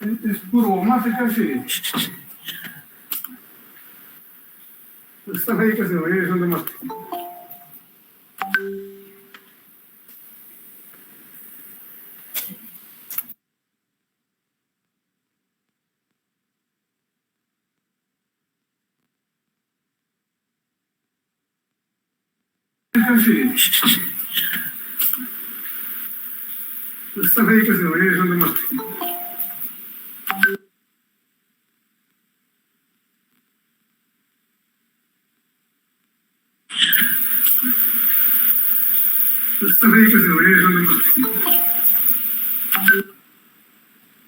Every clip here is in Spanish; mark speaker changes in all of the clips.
Speaker 1: Es puro mate casi. Están ahí que se vayan, son de mate. Casi. Están ahí que se vayan, son de mate.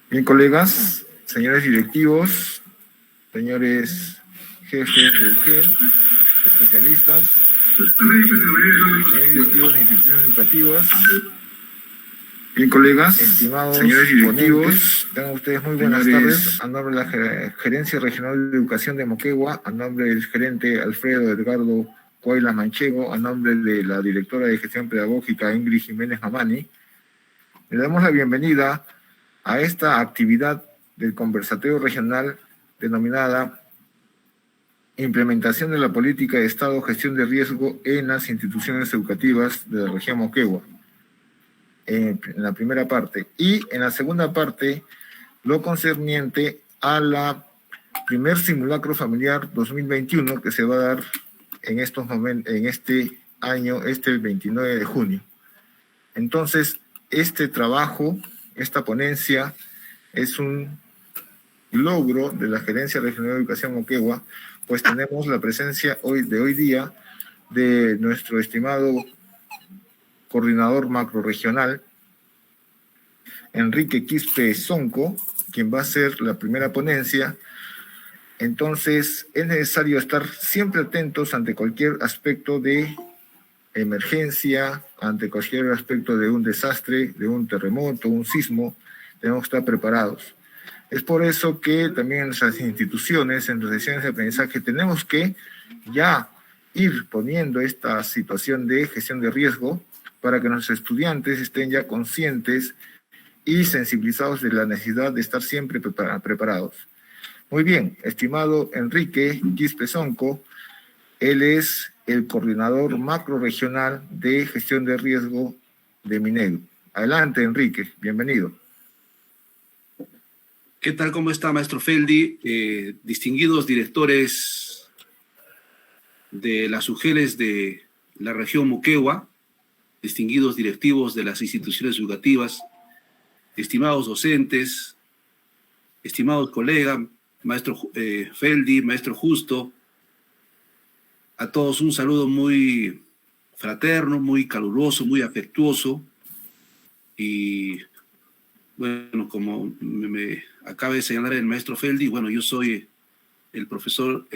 Speaker 2: Bien, colegas, señores directivos, señores jefes de UGEL, especialistas, señores directivos de instituciones educativas. Bien, colegas, estimados señores directivos, tengan ustedes muy buenas tardes. A nombre de la Gerencia Regional de Educación de Moquegua, a nombre del gerente Alfredo Edgardo Coila Manchego, a nombre de la directora de Gestión Pedagógica Ingrid Jiménez Mamani, le damos la bienvenida a esta actividad del conversatorio regional denominada Implementación de la Política de Estado Gestión de Riesgo en las instituciones educativas de la región Moquegua, en la primera parte. Y en la segunda parte, lo concerniente a la primer simulacro familiar 2021 que se va a dar en estos momentos, en este año, este 29 de junio. Entonces, este trabajo, esta ponencia, es un logro de la Gerencia Regional de Educación Moquegua, pues tenemos la presencia hoy día de nuestro estimado coordinador macrorregional, Enrique Quispe Sonco, quien va a ser la primera ponencia. Entonces, es necesario estar siempre atentos ante cualquier aspecto de emergencia, ante cualquier aspecto de un desastre, de un terremoto, un sismo. Tenemos que estar preparados. Es por eso que también en nuestras instituciones, en nuestras sesiones de aprendizaje, tenemos que ya ir poniendo esta situación de gestión de riesgo para que nuestros estudiantes estén ya conscientes y sensibilizados de la necesidad de estar siempre preparados. Muy bien, estimado Enrique Quispe Sonco, él es el coordinador macrorregional de gestión de riesgo de Minedu. Adelante, Enrique, bienvenido.
Speaker 3: ¿Qué tal? ¿Cómo está, maestro Feldi? Distinguidos directores de las UGELes de la región Moquegua, distinguidos directivos de las instituciones educativas, estimados docentes, estimados colegas, maestro Feldi, maestro Justo, a todos un saludo muy fraterno, muy caluroso, muy afectuoso. Y bueno, como me acaba de señalar el maestro Feldi, bueno, yo soy el profesor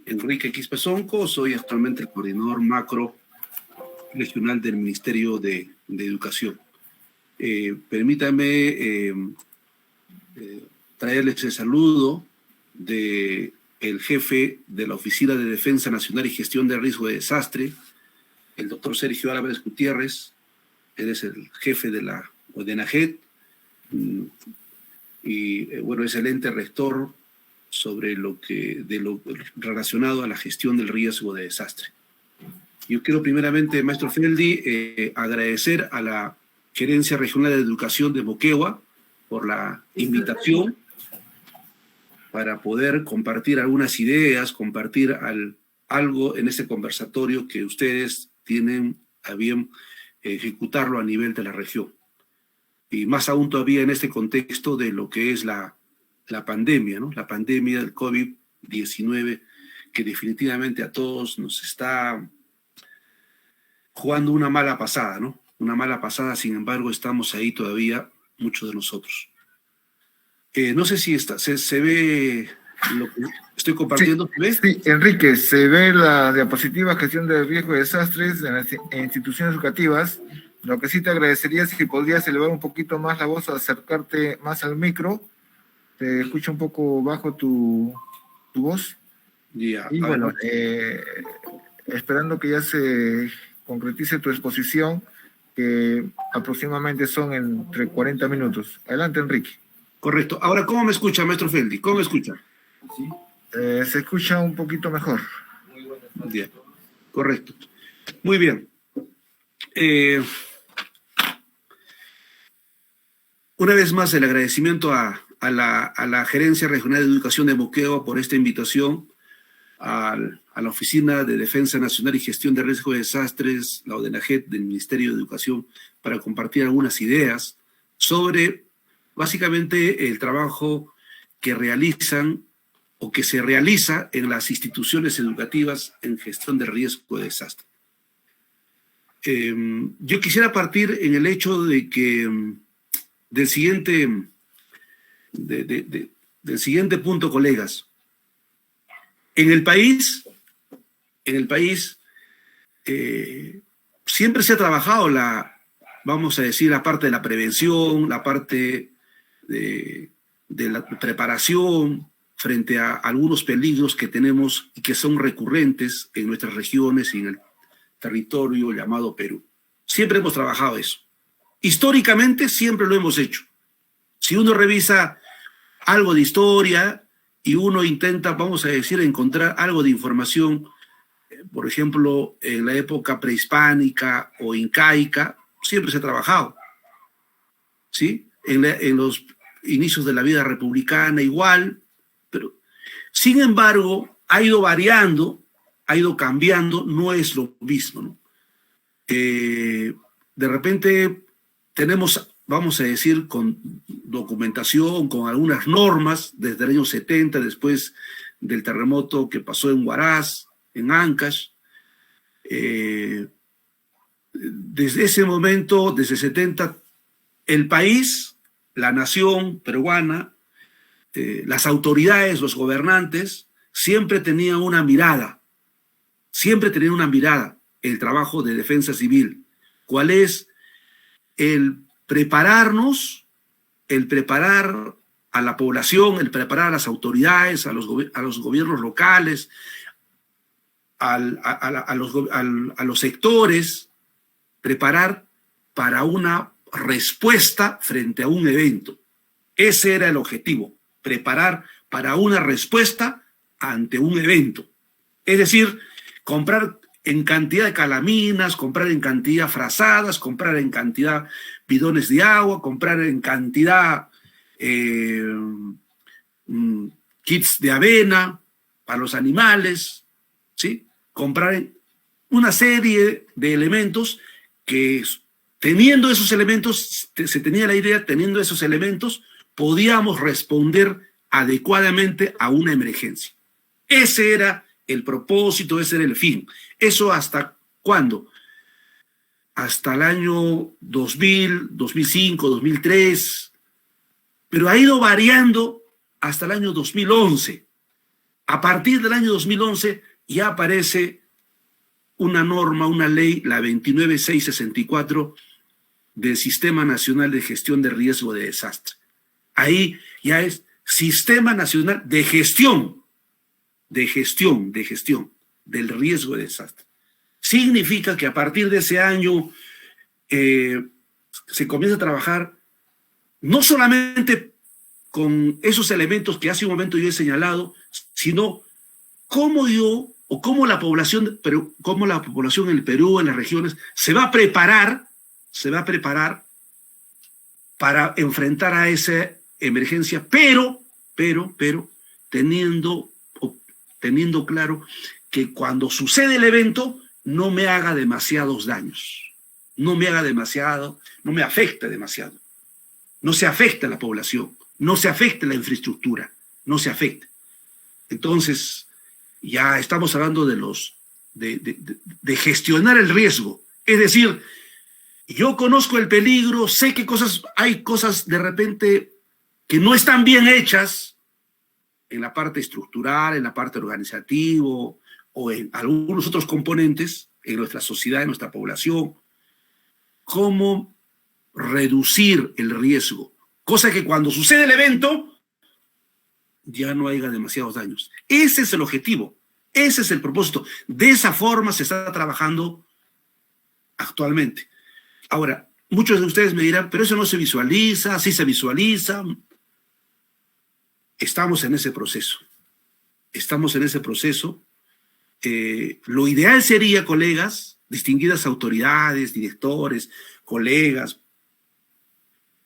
Speaker 3: Enrique Quispe Sonco, soy actualmente el coordinador macro regional del Ministerio de Educación. Permítanme traerles el saludo del jefe de la Oficina de Defensa Nacional y Gestión de Riesgo de Desastre, el doctor Sergio Álvarez Gutiérrez. Él es el jefe de la ODENAGED y bueno, es el ente rector sobre lo relacionado a la gestión del riesgo de desastre. Yo quiero primeramente, maestro Feldi, agradecer a la Gerencia Regional de Educación de Moquegua por la invitación para poder compartir algunas ideas, compartir algo en este conversatorio que ustedes tienen a bien ejecutarlo a nivel de la región. Y más aún todavía en este contexto de lo que es la pandemia, ¿no? La pandemia del COVID-19, que definitivamente a todos nos está jugando una mala pasada, ¿no? Una mala pasada, sin embargo, estamos ahí todavía, muchos de nosotros. No sé si se ve lo que estoy compartiendo.
Speaker 2: Sí, ¿ves? Sí, Enrique, se ve la diapositiva gestión de riesgo de desastres en las instituciones educativas. Lo que sí te agradecería es si podrías elevar un poquito más la voz, acercarte más al micro. Te escucho un poco bajo tu voz.
Speaker 3: Yeah,
Speaker 2: y bueno, esperando que ya se concretice tu exposición, que aproximadamente son entre 40 minutos. Adelante, Enrique.
Speaker 3: Correcto. Ahora, ¿cómo me escucha, maestro Feldi? ¿Cómo me escucha?
Speaker 2: Se escucha un poquito mejor.
Speaker 3: Bien. Correcto. Muy bien. Una vez más, el agradecimiento a la Gerencia Regional de Educación de Moquegua por esta invitación, a la Oficina de Defensa Nacional y Gestión de Riesgo de Desastres, la ODENAGED del Ministerio de Educación, para compartir algunas ideas sobre, básicamente, el trabajo que realizan o que se realiza en las instituciones educativas en gestión de riesgo de desastre. Yo quisiera partir en el hecho de que del siguiente punto, colegas. En el país siempre se ha trabajado vamos a decir, la parte de la prevención, la parte de la preparación frente a algunos peligros que tenemos y que son recurrentes en nuestras regiones y en el territorio llamado Perú. Siempre hemos trabajado eso. Históricamente siempre lo hemos hecho. Si uno revisa algo de historia y uno intenta, vamos a decir, encontrar algo de información, por ejemplo, en la época prehispánica o incaica, siempre se ha trabajado. ¿Sí? En los inicios de la vida republicana igual, pero sin embargo ha ido variando, ha ido cambiando, no es lo mismo, ¿no? De repente tenemos, vamos a decir, con documentación, con algunas normas, desde el año 70, después del terremoto que pasó en Huaraz, en Ancash. Desde ese momento, desde 70, el país, la nación peruana, las autoridades, los gobernantes, siempre tenían una mirada, el trabajo de defensa civil. ¿Cuál es? El prepararnos, el preparar a la población, el preparar a las autoridades, a los gobiernos locales, a los sectores, preparar para una respuesta frente a un evento. Ese era el objetivo, preparar para una respuesta ante un evento. Es decir, comprar en cantidad de calaminas, comprar en cantidad frazadas, comprar en cantidad bidones de agua, comprar en cantidad kits de avena para los animales, ¿sí? Comprar una serie de elementos que, teniendo esos elementos, se tenía la idea, teniendo esos elementos, podíamos responder adecuadamente a una emergencia. Ese era el propósito, ese era el fin. ¿Eso hasta cuándo? Hasta el año 2000, 2005, 2003, pero ha ido variando hasta el año 2011. A partir del año 2011 ya aparece una norma, una ley, la 29664 del Sistema Nacional de Gestión de Riesgo de Desastre. Ahí ya es Sistema Nacional de Gestión del Riesgo de Desastre. Significa que a partir de ese año se comienza a trabajar no solamente con esos elementos que hace un momento yo he señalado, sino cómo la población en el Perú, en las regiones, se va a preparar para enfrentar a esa emergencia, pero teniendo claro que cuando sucede el evento no me haga demasiados daños, no me afecte demasiado, no se afecte a la población, no se afecte la infraestructura, no se afecte. Entonces, ya estamos hablando de gestionar el riesgo. Es decir, yo conozco el peligro, sé que hay cosas de repente que no están bien hechas en la parte estructural, en la parte organizativa o en algunos otros componentes en nuestra sociedad, en nuestra población. ¿Cómo reducir el riesgo? Cosa que cuando sucede el evento ya no haya demasiados daños. Ese es el objetivo, ese es el propósito. De esa forma se está trabajando actualmente. Ahora, muchos de ustedes me dirán, pero eso no se visualiza, sí se visualiza. estamos en ese proceso. Estamos en ese proceso. Lo ideal sería, colegas, distinguidas autoridades, directores, colegas,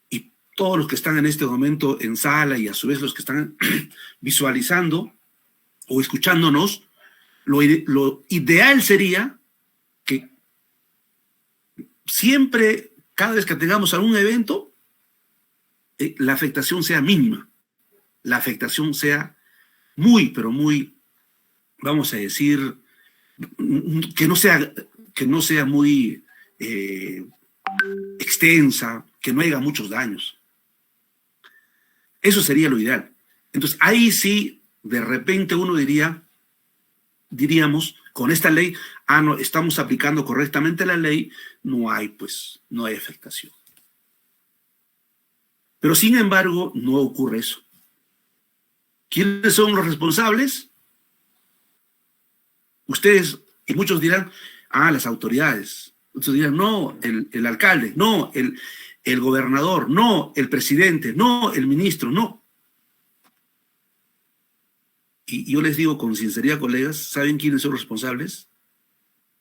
Speaker 3: y todos los que están en este momento en sala y a su vez los que están visualizando o escuchándonos, lo ideal sería que siempre, cada vez que tengamos algún evento, la afectación sea mínima, la afectación sea muy, pero muy, vamos a decir, que no sea muy extensa, que no haya muchos daños. Eso sería lo ideal. Entonces, ahí sí, de repente uno diríamos, con esta ley, no, estamos aplicando correctamente la ley, no hay afectación. Pero sin embargo, no ocurre eso. ¿Quiénes son los responsables? Ustedes, y muchos dirán, las autoridades. Otros dirán, no, el alcalde, no, el gobernador, no, el presidente, no, el ministro, no. Y yo les digo con sinceridad, colegas, ¿saben quiénes son los responsables?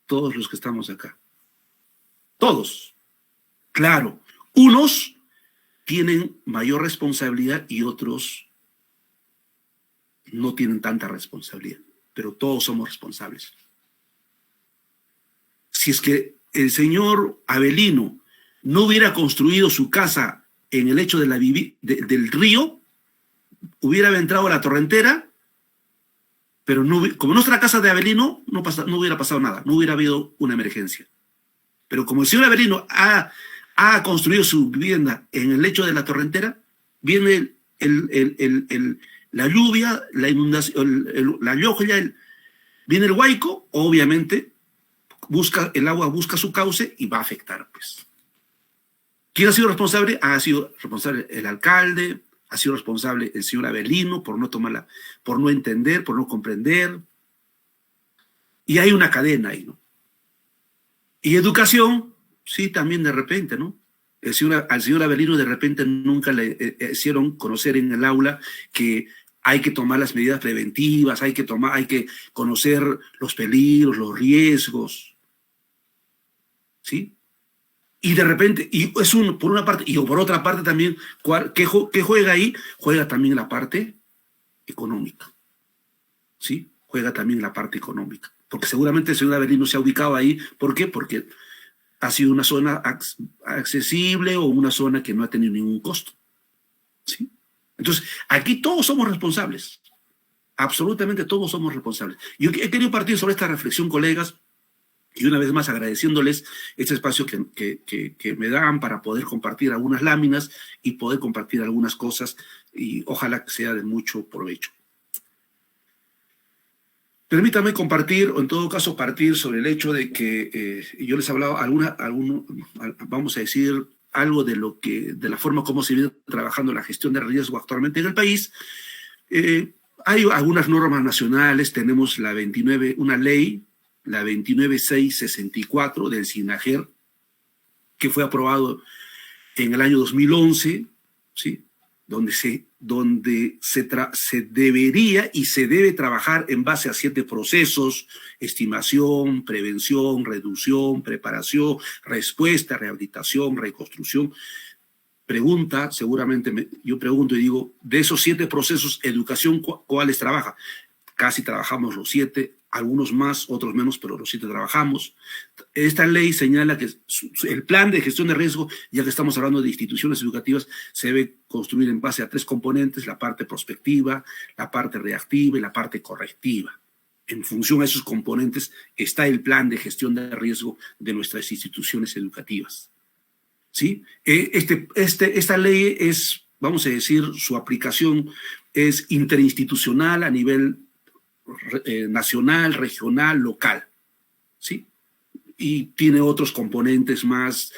Speaker 3: Todos los que estamos acá. Todos. Claro, unos tienen mayor responsabilidad y otros no tienen tanta responsabilidad, pero todos somos responsables. Si es que el señor Avelino no hubiera construido su casa en el lecho del río, hubiera entrado a la torrentera, pero como nuestra casa de Avelino, no hubiera pasado nada, no hubiera habido una emergencia. Pero como el señor Avelino ha construido su vivienda en el lecho de la torrentera, viene la lluvia, la inundación, la lluvia, viene el huaico, obviamente, el agua busca su cauce y va a afectar, pues. ¿Quién ha sido responsable? Ha sido responsable el alcalde, ha sido responsable el señor Avelino por no entender, por no comprender. Y hay una cadena ahí, ¿no? Y educación, sí, también de repente, ¿no? Al señor Avelino de repente nunca le hicieron conocer en el aula que hay que tomar las medidas preventivas, hay que conocer los peligros, los riesgos, ¿sí? Y de repente, y es por una parte, y por otra parte también, ¿qué juega ahí? Juega también la parte económica, ¿sí? Juega también la parte económica. Porque seguramente el señor Avelino se ha ubicado ahí. ¿Por qué? Porque ha sido una zona accesible o una zona que no ha tenido ningún costo, ¿sí? Entonces, aquí todos somos responsables. Absolutamente todos somos responsables. Yo he querido partir sobre esta reflexión, colegas, y una vez más agradeciéndoles este espacio que me dan para poder compartir algunas láminas y poder compartir algunas cosas, y ojalá que sea de mucho provecho. Permítame compartir, o en todo caso partir sobre el hecho de que yo les he hablado vamos a decir, algo de la forma como se viene trabajando la gestión de riesgo actualmente en el país. Hay algunas normas nacionales, tenemos una ley, la 29664 del SINAGER, que fue aprobado en el año 2011, ¿sí? Donde se debería y se debe trabajar en base a 7 procesos: estimación, prevención, reducción, preparación, respuesta, rehabilitación, reconstrucción. Yo pregunto y digo, de esos 7 procesos, educación, ¿cuáles trabaja? Casi trabajamos los 7, algunos más, otros menos, pero los 7 trabajamos. Esta ley señala que el plan de gestión de riesgo, ya que estamos hablando de instituciones educativas, se debe construir en base a 3 componentes: la parte prospectiva, la parte reactiva y la parte correctiva. En función a esos componentes está el plan de gestión de riesgo de nuestras instituciones educativas, ¿sí? Esta ley es, vamos a decir, su aplicación es interinstitucional a nivel nacional, regional, local, ¿sí? Y tiene otros componentes más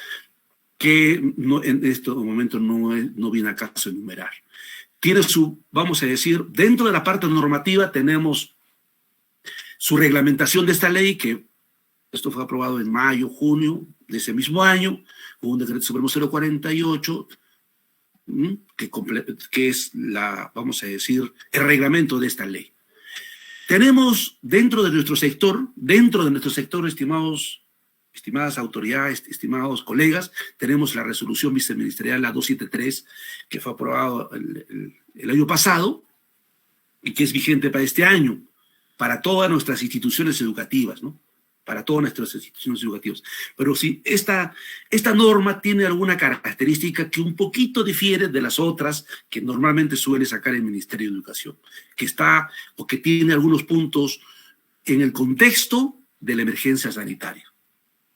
Speaker 3: que en este momento no viene a caso enumerar. Tiene vamos a decir, dentro de la parte normativa tenemos su reglamentación de esta ley, que esto fue aprobado en mayo, junio de ese mismo año, con un decreto supremo 048, que es vamos a decir, el reglamento de esta ley. Tenemos dentro de nuestro sector, estimadas autoridades, estimados colegas, tenemos la resolución viceministerial, la 273, que fue aprobada el año pasado y que es vigente para este año, para todas nuestras instituciones educativas, ¿no? Para todas nuestras instituciones educativas. Pero sí, esta norma tiene alguna característica que un poquito difiere de las otras que normalmente suele sacar el Ministerio de Educación, que tiene algunos puntos en el contexto de la emergencia sanitaria,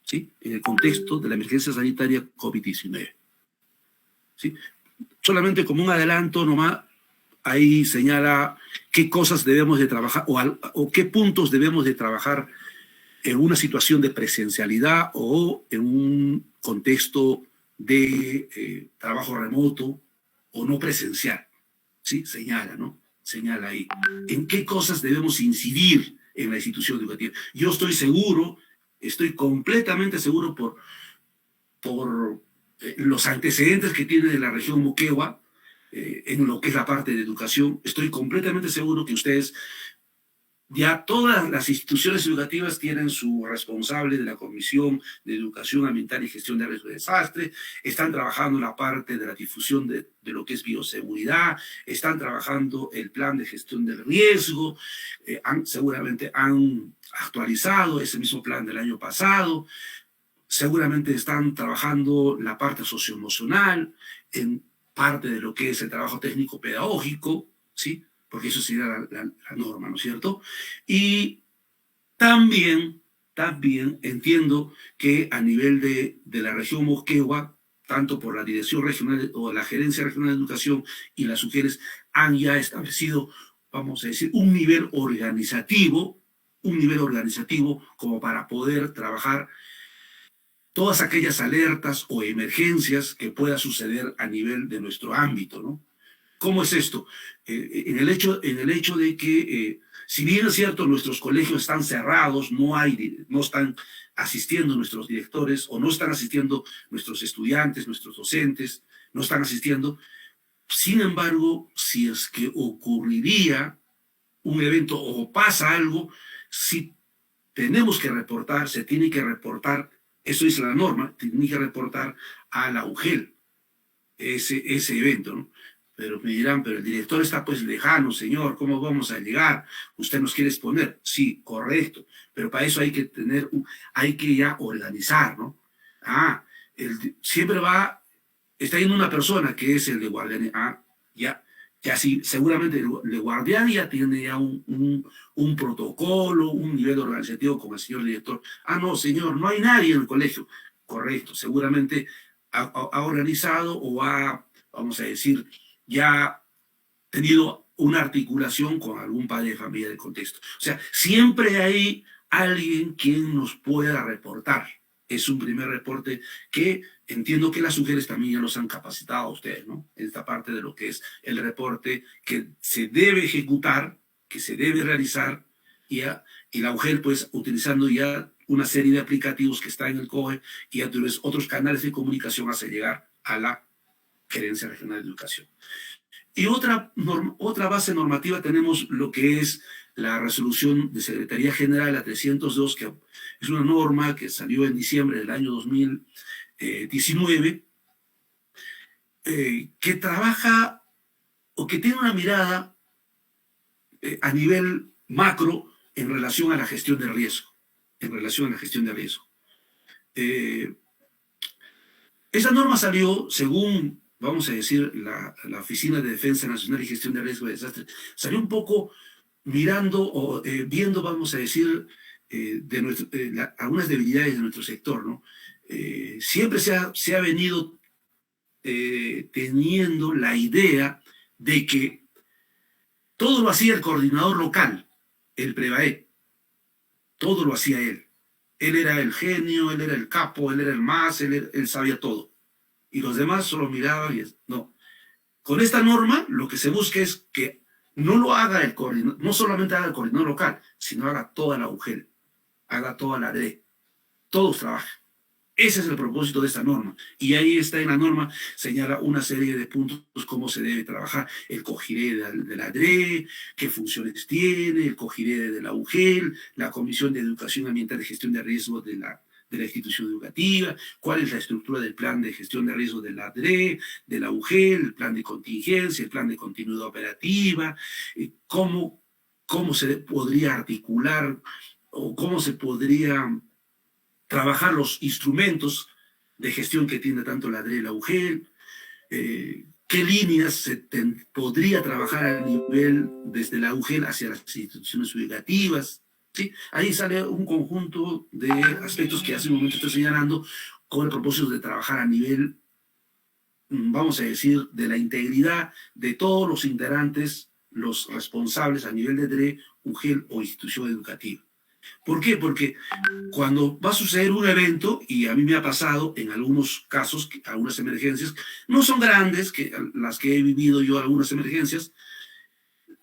Speaker 3: ¿sí? En el contexto de la emergencia sanitaria COVID-19, ¿sí? Solamente como un adelanto nomás, ahí señala qué cosas debemos de trabajar o qué puntos debemos de trabajar en una situación de presencialidad o en un contexto de trabajo remoto o no presencial, ¿sí? Señala, ¿no? Señala ahí. ¿En qué cosas debemos incidir en la institución educativa? Yo estoy completamente seguro por los antecedentes que tiene de la región Moquegua, en lo que es la parte de educación, estoy completamente seguro que ustedes, ya todas las instituciones educativas tienen su responsable de la Comisión de Educación Ambiental y Gestión de Riesgo de Desastre, están trabajando en la parte de la difusión de lo que es bioseguridad, están trabajando el plan de gestión del riesgo, seguramente han actualizado ese mismo plan del año pasado, seguramente están trabajando la parte socioemocional, en parte de lo que es el trabajo técnico pedagógico, ¿sí? Porque eso sería la norma, ¿no es cierto? Y también entiendo que a nivel de la región Moquegua, tanto por la Dirección Regional o la Gerencia Regional de Educación y las UGERES han ya establecido, vamos a decir, un nivel organizativo como para poder trabajar todas aquellas alertas o emergencias que pueda suceder a nivel de nuestro ámbito, ¿no? ¿Cómo es esto? En el hecho de que, si bien es cierto, nuestros colegios están cerrados, no están asistiendo nuestros directores o no están asistiendo nuestros estudiantes, nuestros docentes, no están asistiendo. Sin embargo, si es que ocurriría un evento o pasa algo, si tenemos que reportar, se tiene que reportar, eso dice la norma, tiene que reportar a la UGEL ese evento, ¿no? Pero me dirán, pero el director está pues lejano, señor, ¿cómo vamos a llegar? Usted nos quiere exponer. Sí, correcto, pero para eso hay que ya organizar, ¿no? Siempre está yendo una persona que es el de guardián. Ya sí, seguramente el de guardián ya tiene ya un protocolo, un nivel organizativo con el señor director. No, señor, no hay nadie en el colegio. Correcto, seguramente ha organizado o vamos a decir, ya tenido una articulación con algún padre de familia del contexto. O sea, siempre hay alguien quien nos pueda reportar. Es un primer reporte que entiendo que las mujeres también ya los han capacitado a ustedes, ¿no? En esta parte de lo que es el reporte que se debe ejecutar, que se debe realizar, y la mujer, pues, utilizando ya una serie de aplicativos que están en el COE y a través de otros canales de comunicación hace llegar a la Gerencia Regional de Educación. Y otra base normativa tenemos lo que es la resolución de Secretaría General, la 302, que es una norma que salió en diciembre del año 2019, que trabaja o que tiene una mirada a nivel macro en relación a la gestión del riesgo. Esa norma salió según, vamos a decir, la Oficina de Defensa Nacional y Gestión de Riesgo de Desastre, salió un poco mirando o viendo, vamos a decir, algunas debilidades de nuestro sector, ¿no? Siempre se ha venido teniendo la idea de que todo lo hacía el coordinador local, el PREVAE, todo lo hacía él. Él era el genio, él era el capo, él era el más, él sabía todo. Y los demás solo miraban y no. Con esta norma lo que se busca es que no lo haga el coordinador, no solamente haga el coordinador local, sino haga toda la UGEL, haga toda la DRE. Todos trabajan. Ese es el propósito de esta norma. Y ahí está en la norma, señala una serie de puntos, cómo se debe trabajar el COGIRE de la DRE, qué funciones tiene, el COGIRE de la UGEL, la Comisión de Educación Ambiental y Gestión de Riesgos de la institución educativa, cuál es la estructura del plan de gestión de riesgos de la DRE, de la UGEL, el plan de contingencia, el plan de continuidad operativa, cómo se podría articular o cómo se podría trabajar los instrumentos de gestión que tiene tanto la DRE y la UGEL, qué líneas se podría trabajar a nivel desde la UGEL hacia las instituciones educativas. ¿Sí? Ahí sale un conjunto de aspectos que hace un momento estoy señalando con el propósito de trabajar a nivel, vamos a decir, de la integridad de todos los integrantes, los responsables a nivel de DRE, UGEL o institución educativa. ¿Por qué? Porque cuando va a suceder un evento, y a mí me ha pasado en algunos casos, algunas emergencias, no son grandes, las que he vivido yo, algunas emergencias,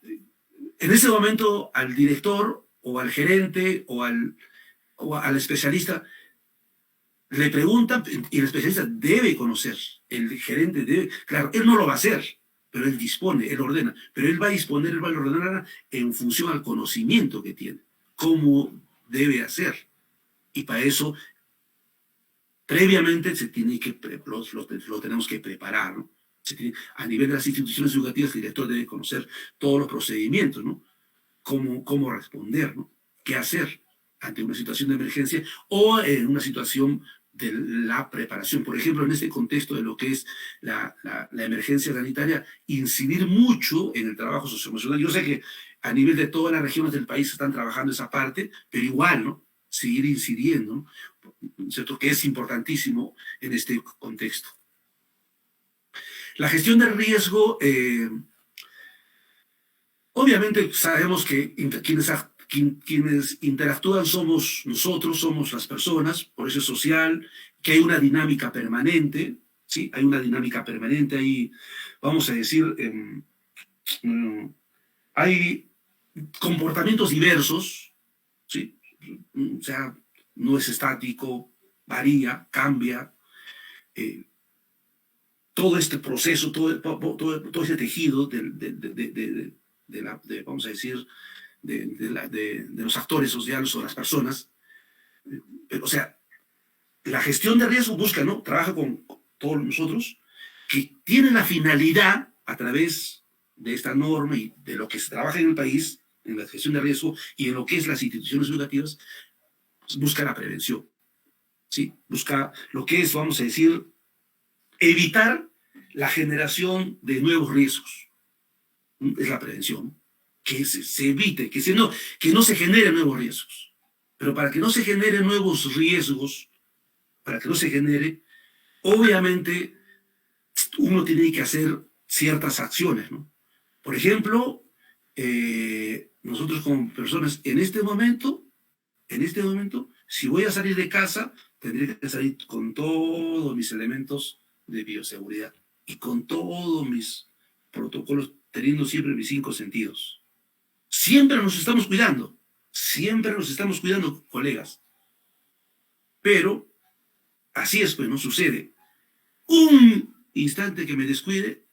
Speaker 3: en ese momento al director o al gerente o al especialista le preguntan, y el especialista debe conocer, el gerente debe, claro, él no lo va a hacer, pero él dispone, él ordena, pero él va a disponer, él va a ordenar en función al conocimiento que tiene, cómo debe hacer. Y para eso, previamente, se tiene que, lo tenemos que preparar, ¿no? A nivel de las instituciones educativas, el director debe conocer todos los procedimientos, ¿no? Cómo responder, ¿no? ¿Qué hacer ante una situación de emergencia o en una situación de la preparación? Por ejemplo, en este contexto de lo que es la emergencia sanitaria, incidir mucho en el trabajo socioemocional. Yo sé que a nivel de todas las regiones del país están trabajando esa parte, pero igual, ¿no? Seguir incidiendo, ¿no? ¿Cierto? Que es importantísimo en este contexto. La gestión del riesgo, obviamente sabemos que quienes interactúan somos nosotros, somos las personas, por eso es social, que hay una dinámica permanente, ¿sí? Hay una dinámica permanente ahí, vamos a decir, hay comportamientos diversos, ¿sí? O sea, no es estático, varía, cambia. Todo este proceso, todo ese tejido vamos a decir, de los actores sociales o las personas. O sea, la gestión de riesgo busca, ¿no? Trabaja con todos nosotros, que tiene la finalidad, a través de esta norma y de lo que se trabaja en el país, en la gestión de riesgo y en lo que es las instituciones educativas, busca la prevención, ¿sí? Busca lo que es, vamos a decir, evitar la generación de nuevos riesgos. Es la prevención. Que se evite, que no se generen nuevos riesgos. Pero para que no se generen nuevos riesgos, para que no se genere, obviamente uno tiene que hacer ciertas acciones, ¿no? Por ejemplo, nosotros como personas, en este momento, si voy a salir de casa, tendré que salir con todos mis elementos de bioseguridad y con todos mis protocolos, teniendo siempre mis 5 sentidos. Siempre nos estamos cuidando, colegas. Pero así es, pues no sucede. Un instante que me descuide,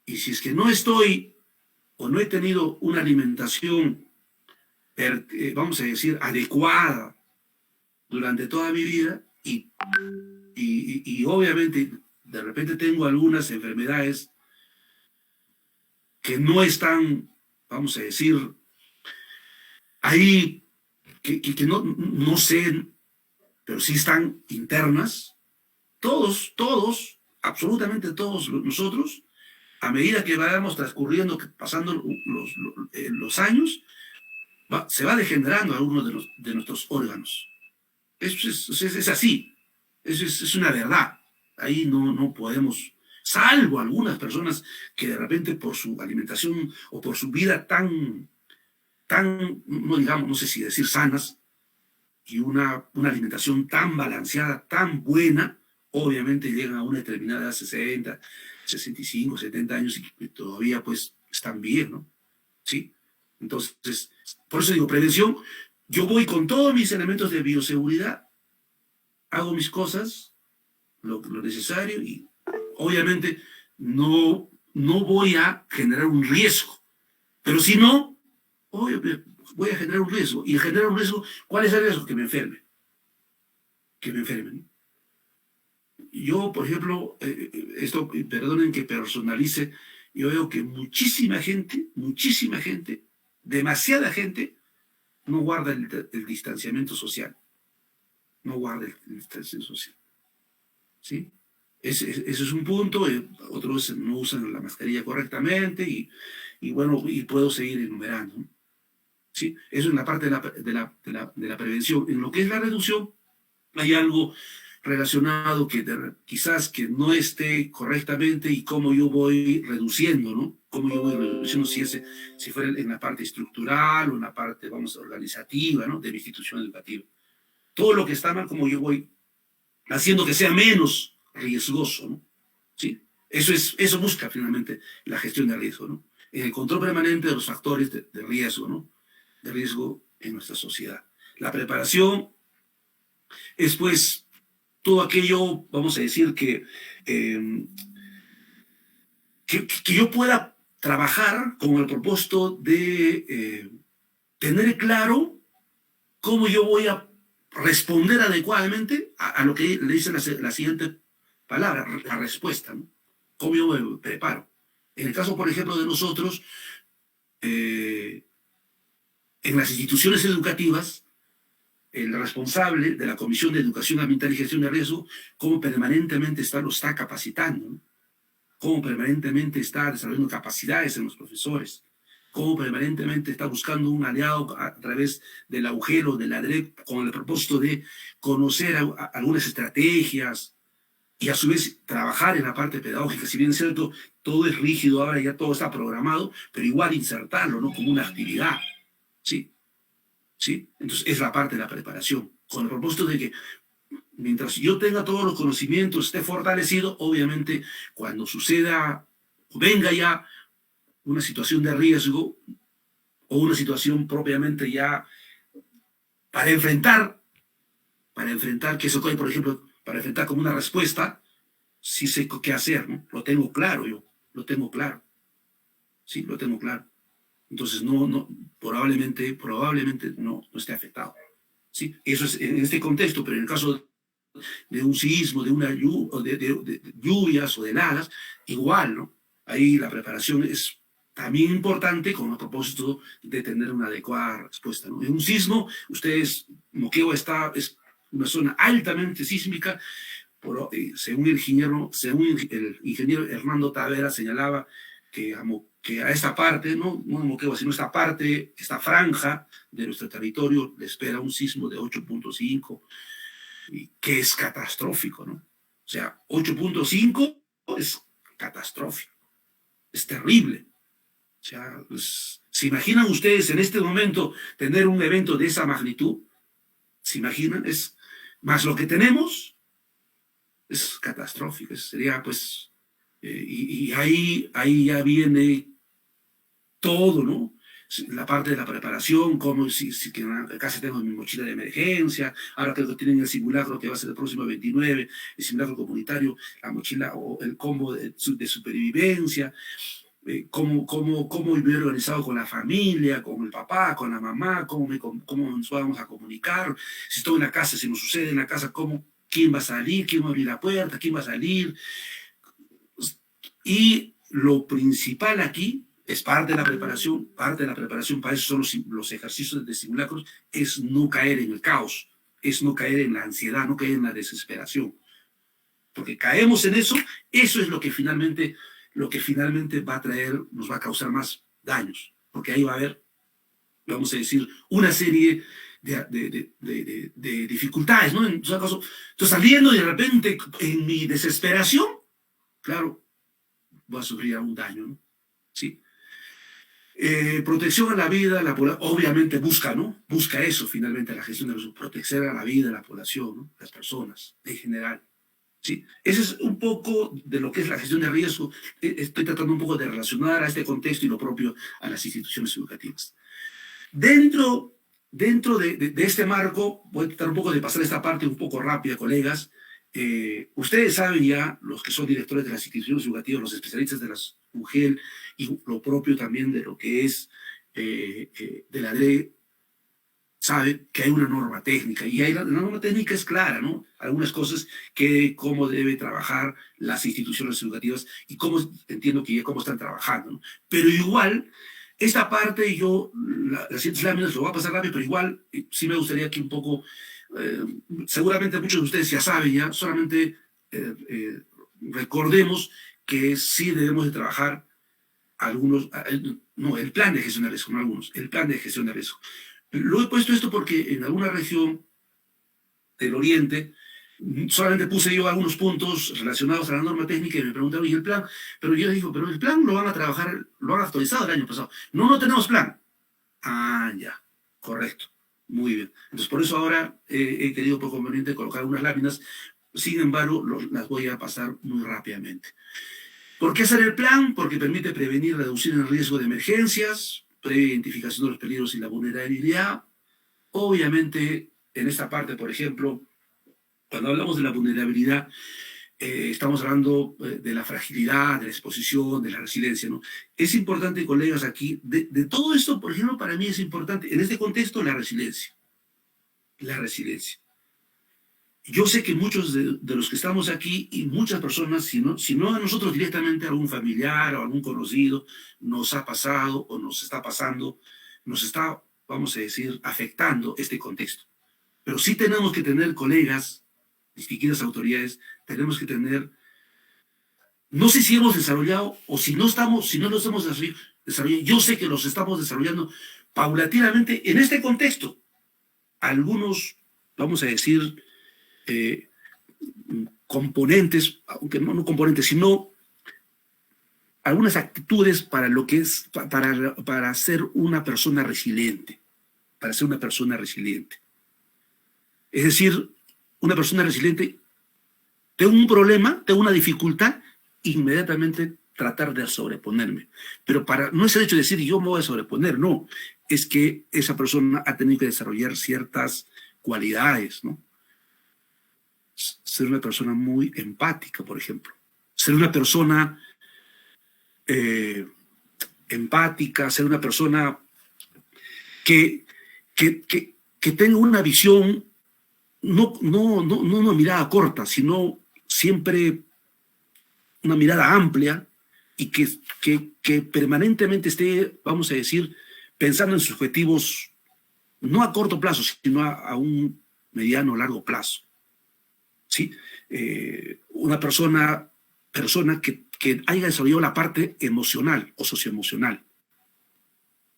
Speaker 3: y si es que no estoy o no he tenido una alimentación, vamos a decir, adecuada durante toda mi vida, y obviamente de repente tengo algunas enfermedades que no están, vamos a decir, ahí, que no sé, pero sí están internas, todos, absolutamente todos nosotros, a medida que vayamos transcurriendo, pasando los años, se va degenerando algunos de nuestros órganos. Eso es así, es una verdad. Ahí no podemos, salvo algunas personas que de repente por su alimentación o por su vida tan, no digamos, no sé si decir sanas, y una alimentación tan balanceada, tan buena, obviamente llegan a una determinada edad, 60, 65, 70 años, y todavía pues están bien, ¿no? ¿Sí? Entonces, por eso digo, prevención, yo voy con todos mis elementos de bioseguridad, hago mis cosas, lo necesario, y obviamente no voy a generar un riesgo. Pero si no, voy a generar un riesgo. Y generar un riesgo, ¿cuál es el riesgo? Que me enferme. Que me enfermen. Yo, por ejemplo, esto, perdonen que personalice, yo veo que muchísima gente, demasiada gente, no guarda el distanciamiento social. No guarda el distanciamiento social. ¿Sí? Ese es un punto. Otros no usan la mascarilla correctamente y bueno, y puedo seguir enumerando. ¿Sí? Eso es la parte de la prevención. En lo que es la reducción, hay algo relacionado que quizás que no esté correctamente y cómo yo voy reduciendo, ¿no? Cómo yo voy reduciendo si fuera en la parte estructural o en la parte, vamos, organizativa, ¿no? De mi institución educativa. Todo lo que está mal, cómo yo voy haciendo que sea menos riesgoso, ¿no? ¿Sí? Eso busca finalmente la gestión de riesgo, ¿no? En el control permanente de los factores de riesgo, ¿no? De riesgo en nuestra sociedad. La preparación es, pues, todo aquello, vamos a decir, que yo pueda trabajar con el propósito de tener claro cómo yo voy a responder adecuadamente a lo que le dice la siguiente palabra, la respuesta, ¿no? Cómo yo me preparo. En el caso, por ejemplo, de nosotros, en las instituciones educativas, el responsable de la Comisión de Educación Ambiental y Gestión de Riesgo, cómo permanentemente lo está capacitando, ¿no? Cómo permanentemente está desarrollando capacidades en los profesores, cómo permanentemente está buscando un aliado a través del agujero de la DREC con el propósito de conocer algunas estrategias y a su vez trabajar en la parte pedagógica. Si bien es cierto, todo es rígido, ahora ya todo está programado, pero igual insertarlo, ¿no? Como una actividad, ¿sí? ¿Sí? Entonces es la parte de la preparación, con el propósito de que mientras yo tenga todos los conocimientos, esté fortalecido, obviamente cuando suceda, venga ya una situación de riesgo o una situación propiamente ya para enfrentar, que eso, por ejemplo, para enfrentar como una respuesta, sí sé qué hacer, ¿no? Lo tengo claro yo, lo tengo claro. Sí, lo tengo claro. Entonces, probablemente no esté afectado. ¿Sí? Eso es en este contexto, pero en el caso de un sismo, de lluvias o de heladas, igual, ¿no? Ahí la preparación es también importante con el propósito de tener una adecuada respuesta, ¿no? En un sismo, Moquegua es una zona altamente sísmica, según el ingeniero Hernando Tavera señalaba que a esta parte, no Moquegua, sino esta franja de nuestro territorio le espera un sismo de 8.5, que es catastrófico, ¿no? O sea, 8.5 es catastrófico, es terrible. O sea, pues, ¿se imaginan ustedes en este momento tener un evento de esa magnitud? ¿Se imaginan? Más lo que tenemos es catastrófico. Sería, pues, y ahí ya viene todo, ¿no? La parte de la preparación, como que casi tengo mi mochila de emergencia, ahora creo que tienen el simulacro que va a ser el próximo 29, el simulacro comunitario, la mochila o el combo de supervivencia, cómo vivir organizado con la familia, con el papá, con la mamá, cómo nos vamos a comunicar, si estoy en la casa, si nos sucede en la casa, quién va a salir, quién va a abrir la puerta, quién va a salir. Y lo principal aquí es parte de la preparación para eso son los ejercicios de simulacros, es no caer en el caos, es no caer en la ansiedad, no caer en la desesperación. Porque caemos en eso es lo que finalmente va a nos va a causar más daños, porque ahí va a haber, vamos a decir, una serie de dificultades, ¿no? Entonces, saliendo de repente en mi desesperación, claro, voy a sufrir un daño, ¿no? Sí. Protección a la vida, obviamente busca eso finalmente, la gestión de los proteger a la vida, la población, ¿no? Las personas en general. ¿Sí? Ese es un poco de lo que es la gestión de riesgo. Estoy tratando un poco de relacionar a este contexto y lo propio a las instituciones educativas. Dentro dentro de este marco, voy a tratar un poco de pasar esta parte un poco rápida, colegas. Ustedes saben ya, los que son directores de las instituciones educativas, los especialistas de las UGEL y lo propio también de lo que es de la DRE, sabe que hay una norma técnica y la norma técnica es clara, ¿no? Algunas cosas cómo debe trabajar las instituciones educativas y cómo entiendo que ya cómo están trabajando, ¿no? Pero igual, esta parte las siguientes láminas lo voy a pasar rápido, pero igual sí me gustaría que un poco, seguramente muchos de ustedes ya saben, ya solamente recordemos que sí debemos de trabajar el plan de gestión de riesgo, no algunos, el plan de gestión de riesgo. Lo he puesto esto porque en alguna región del Oriente solamente puse yo algunos puntos relacionados a la norma técnica y me preguntaron, ¿y el plan? Pero yo digo, pero el plan lo van a trabajar, lo han actualizado el año pasado. No tenemos plan. Ah, ya, correcto, muy bien. Entonces por eso ahora he querido por conveniente colocar unas láminas, sin embargo las voy a pasar muy rápidamente. ¿Por qué hacer el plan? Porque permite prevenir y reducir el riesgo de emergencias, previa identificación de los peligros y la vulnerabilidad. Obviamente, en esta parte, por ejemplo, cuando hablamos de la vulnerabilidad, estamos hablando de la fragilidad, de la exposición, de la resiliencia, ¿no? Es importante, colegas, aquí, de todo esto, por ejemplo, para mí es importante, en este contexto, la resiliencia. La resiliencia. Yo sé que muchos de los que estamos aquí y muchas personas, si no a nosotros directamente, a algún familiar o algún conocido, nos ha pasado o nos está pasando, nos está, vamos a decir, afectando este contexto. Pero sí tenemos que tener, colegas, distinguidas autoridades, tenemos que tener, no sé si hemos desarrollado o si no lo estamos desarrollando, yo sé que los estamos desarrollando paulatinamente en este contexto. Algunos, vamos a decir, componentes, aunque no componentes, sino algunas actitudes para lo que es, para ser una persona resiliente, para ser una persona resiliente. Es decir, una persona resiliente, tengo un problema, tengo una dificultad, inmediatamente tratar de sobreponerme. Pero no es el hecho de decir yo me voy a sobreponer, no, es que esa persona ha tenido que desarrollar ciertas cualidades, ¿no? Ser una persona muy empática, por ejemplo. Ser una persona empática, ser una persona que tenga una visión, no una mirada corta, sino siempre una mirada amplia y que permanentemente esté, vamos a decir, pensando en sus objetivos, no a corto plazo, sino a un mediano o largo plazo. ¿Sí? Una persona que haya desarrollado la parte emocional o socioemocional.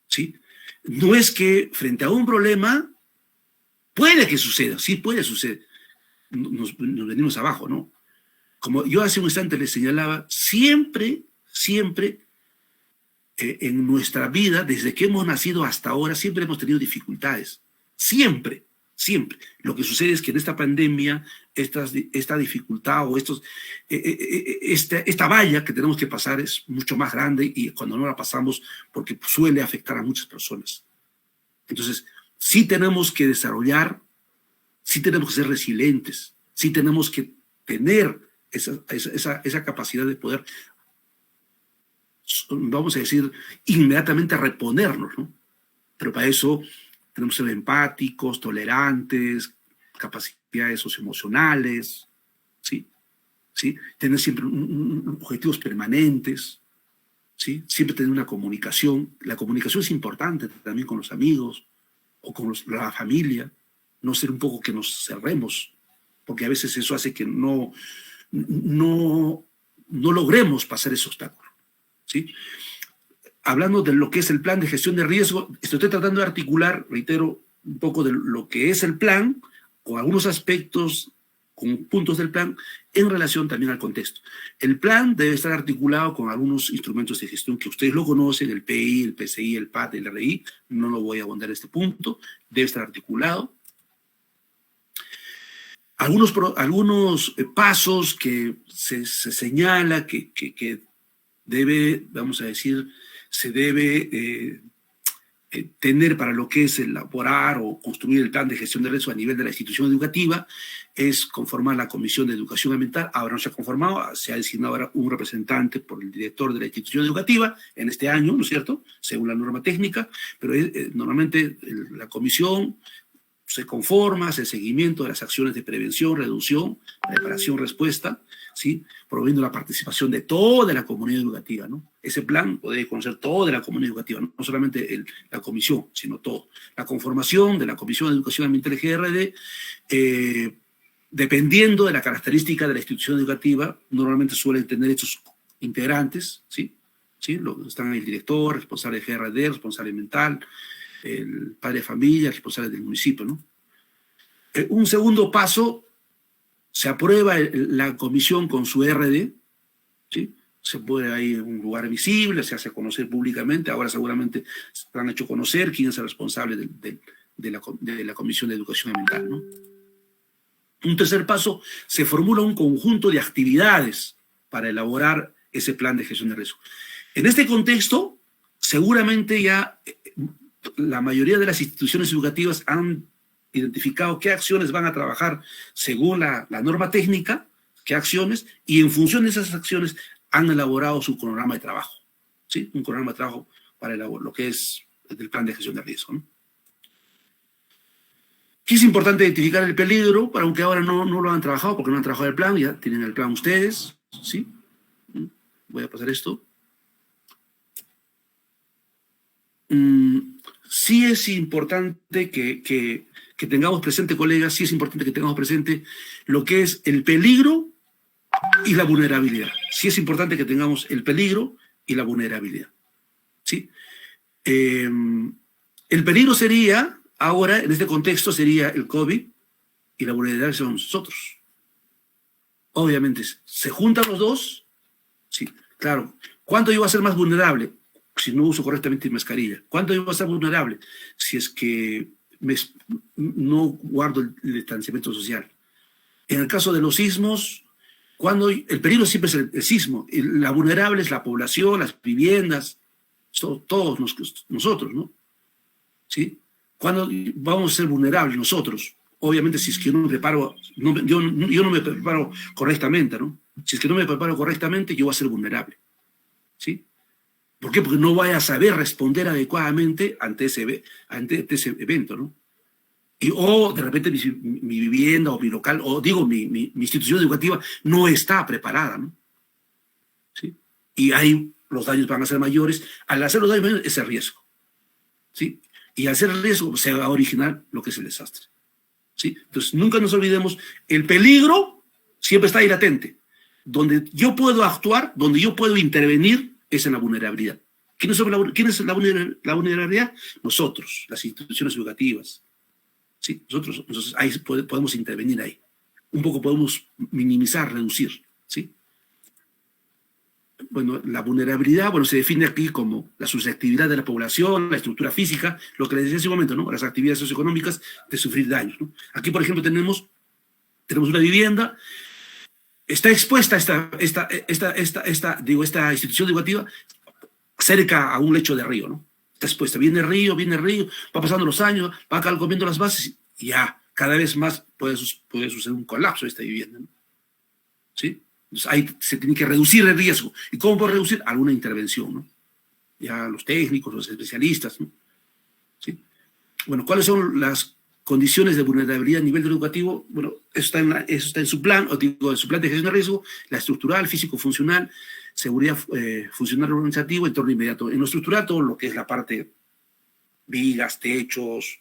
Speaker 3: ¿Sí? No es que frente a un problema puede que suceda, sí puede suceder. Nos venimos abajo, ¿no? Como yo hace un instante les señalaba, siempre en nuestra vida, desde que hemos nacido hasta ahora, siempre hemos tenido dificultades. Siempre. Lo que sucede es que en esta pandemia, esta dificultad o esta valla que tenemos que pasar es mucho más grande y cuando no la pasamos, porque suele afectar a muchas personas. Entonces, sí tenemos que desarrollar, sí tenemos que ser resilientes, sí tenemos que tener esa capacidad de poder, vamos a decir, inmediatamente reponernos, ¿no? Pero para eso tenemos que ser empáticos, tolerantes, capacidades socioemocionales, ¿sí? Tener siempre objetivos permanentes, ¿sí? Siempre tener una comunicación. La comunicación es importante también con los amigos o con la familia, no ser un poco que nos cerremos, porque a veces eso hace que no logremos pasar ese obstáculo, ¿sí? Hablando de lo que es el plan de gestión de riesgo, estoy tratando de articular, reitero, un poco de lo que es el plan, con algunos aspectos, con puntos del plan, en relación también al contexto. El plan debe estar articulado con algunos instrumentos de gestión que ustedes lo conocen, el PI, el PCI, el PAT, el RI, no lo voy a abundar en este punto, debe estar articulado. Algunos pasos que se señala que debe, vamos a decir, se debe tener para lo que es elaborar o construir el plan de gestión de riesgo a nivel de la institución educativa es conformar la Comisión de Educación Ambiental. Ahora no se ha conformado, se ha designado ahora un representante por el director de la institución educativa en este año, ¿no es cierto?, según la norma técnica, pero normalmente la comisión se conforma, hace el seguimiento de las acciones de prevención, reducción, preparación, respuesta, ¿sí?, promoviendo la participación de toda la comunidad educativa, ¿no? Ese plan lo debe conocer toda la comunidad educativa, no solamente la comisión, sino todo. La conformación de la Comisión de Educación Ambiental GRD, dependiendo de la característica de la institución educativa, normalmente suelen tener estos integrantes, ¿sí? ¿Sí? Están el director, responsable de GRD, responsable ambiental, el padre de familia, el responsable del municipio, ¿no? Un segundo paso, se aprueba la comisión con su RD, ¿sí? Se pone ahí en un lugar visible, se hace conocer públicamente, ahora seguramente se han hecho conocer quién es el responsable de la Comisión de Educación Ambiental, ¿no? Un tercer paso, se formula un conjunto de actividades para elaborar ese plan de gestión de riesgo. En este contexto, seguramente ya la mayoría de las instituciones educativas han identificado qué acciones van a trabajar según la norma técnica, qué acciones, y en función de esas acciones han elaborado su cronograma de trabajo, ¿sí? Un cronograma de trabajo para lo que es el plan de gestión de riesgo, ¿no? Aquí es importante identificar el peligro, aunque ahora no lo han trabajado, porque no han trabajado el plan, ya tienen el plan ustedes, ¿sí? Voy a pasar esto. Sí es importante que tengamos presente, colegas, sí es importante que tengamos presente lo que es el peligro y la vulnerabilidad. Sí es importante que tengamos el peligro y la vulnerabilidad, ¿sí? El peligro sería, ahora, en este contexto, sería el COVID y la vulnerabilidad son nosotros. Obviamente, ¿se juntan los dos? Sí, claro. ¿Cuánto yo voy a ser más vulnerable? Si no uso correctamente mi mascarilla. ¿Cuánto yo voy a ser vulnerable? Si es que no guardo el distanciamiento social. En el caso de los sismos, el peligro siempre es el sismo. La vulnerable es la población, las viviendas, todos nosotros, ¿no? ¿Sí? ¿Cuándo vamos a ser vulnerables nosotros? Obviamente, si es que yo no me preparo, yo no me preparo correctamente, ¿no? Si es que no me preparo correctamente, yo voy a ser vulnerable, ¿sí? ¿Por qué? Porque no voy a saber responder adecuadamente ante ese evento, ¿no? O de repente mi vivienda o mi local, o digo, mi institución educativa no está preparada, ¿no? ¿Sí? Y ahí los daños van a ser mayores. Al hacer los daños mayores es el riesgo, ¿sí? Y al ser el riesgo se va a originar lo que es el desastre, ¿sí? Entonces nunca nos olvidemos, el peligro siempre está ahí latente. Donde yo puedo actuar, donde yo puedo intervenir, es en la vulnerabilidad. ¿Quién es la vulnerabilidad? Nosotros, las instituciones educativas, ¿sí? Nosotros ahí podemos intervenir ahí. Un poco podemos minimizar, reducir, ¿sí? Bueno, la vulnerabilidad, se define aquí como la susceptibilidad de la población, la estructura física, lo que les decía hace un momento, ¿no? Las actividades socioeconómicas de sufrir daños, ¿no? Aquí, por ejemplo, tenemos una vivienda, está expuesta esta institución educativa cerca a un lecho de río, ¿no? Está expuesta, viene el río, va pasando los años, va comiendo las bases y ya, cada vez más puede suceder un colapso de esta vivienda, ¿no? ¿Sí? Entonces ahí se tiene que reducir el riesgo. ¿Y cómo puedo reducir? Alguna intervención, ¿no? Ya los técnicos, los especialistas, ¿no? ¿Sí? Bueno, ¿cuáles son las condiciones de vulnerabilidad a nivel educativo? Bueno, eso está en su plan, en su plan de gestión de riesgo, la estructural, físico-funcional, seguridad funcional organizativo, entorno inmediato. En lo estructural, todo lo que es la parte vigas, techos,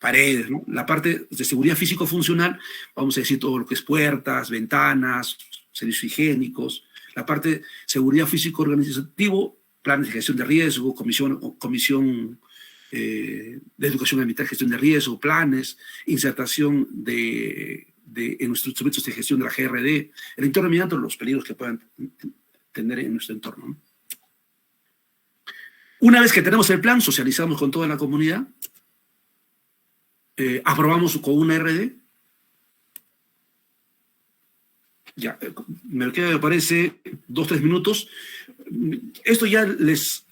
Speaker 3: paredes, ¿no? La parte de seguridad físico-funcional, vamos a decir todo lo que es puertas, ventanas, servicios higiénicos. La parte de seguridad físico-organizativo, planes de gestión de riesgo, comisión de educación ambiental, gestión de riesgo, planes, insertación en nuestros instrumentos de gestión de la GRD, el entorno inmediato, los peligros que puedan tener en nuestro entorno, ¿no? Una vez que tenemos el plan, socializamos con toda la comunidad, aprobamos con una RD. Ya, me parece 2-3 minutos. Esto ya les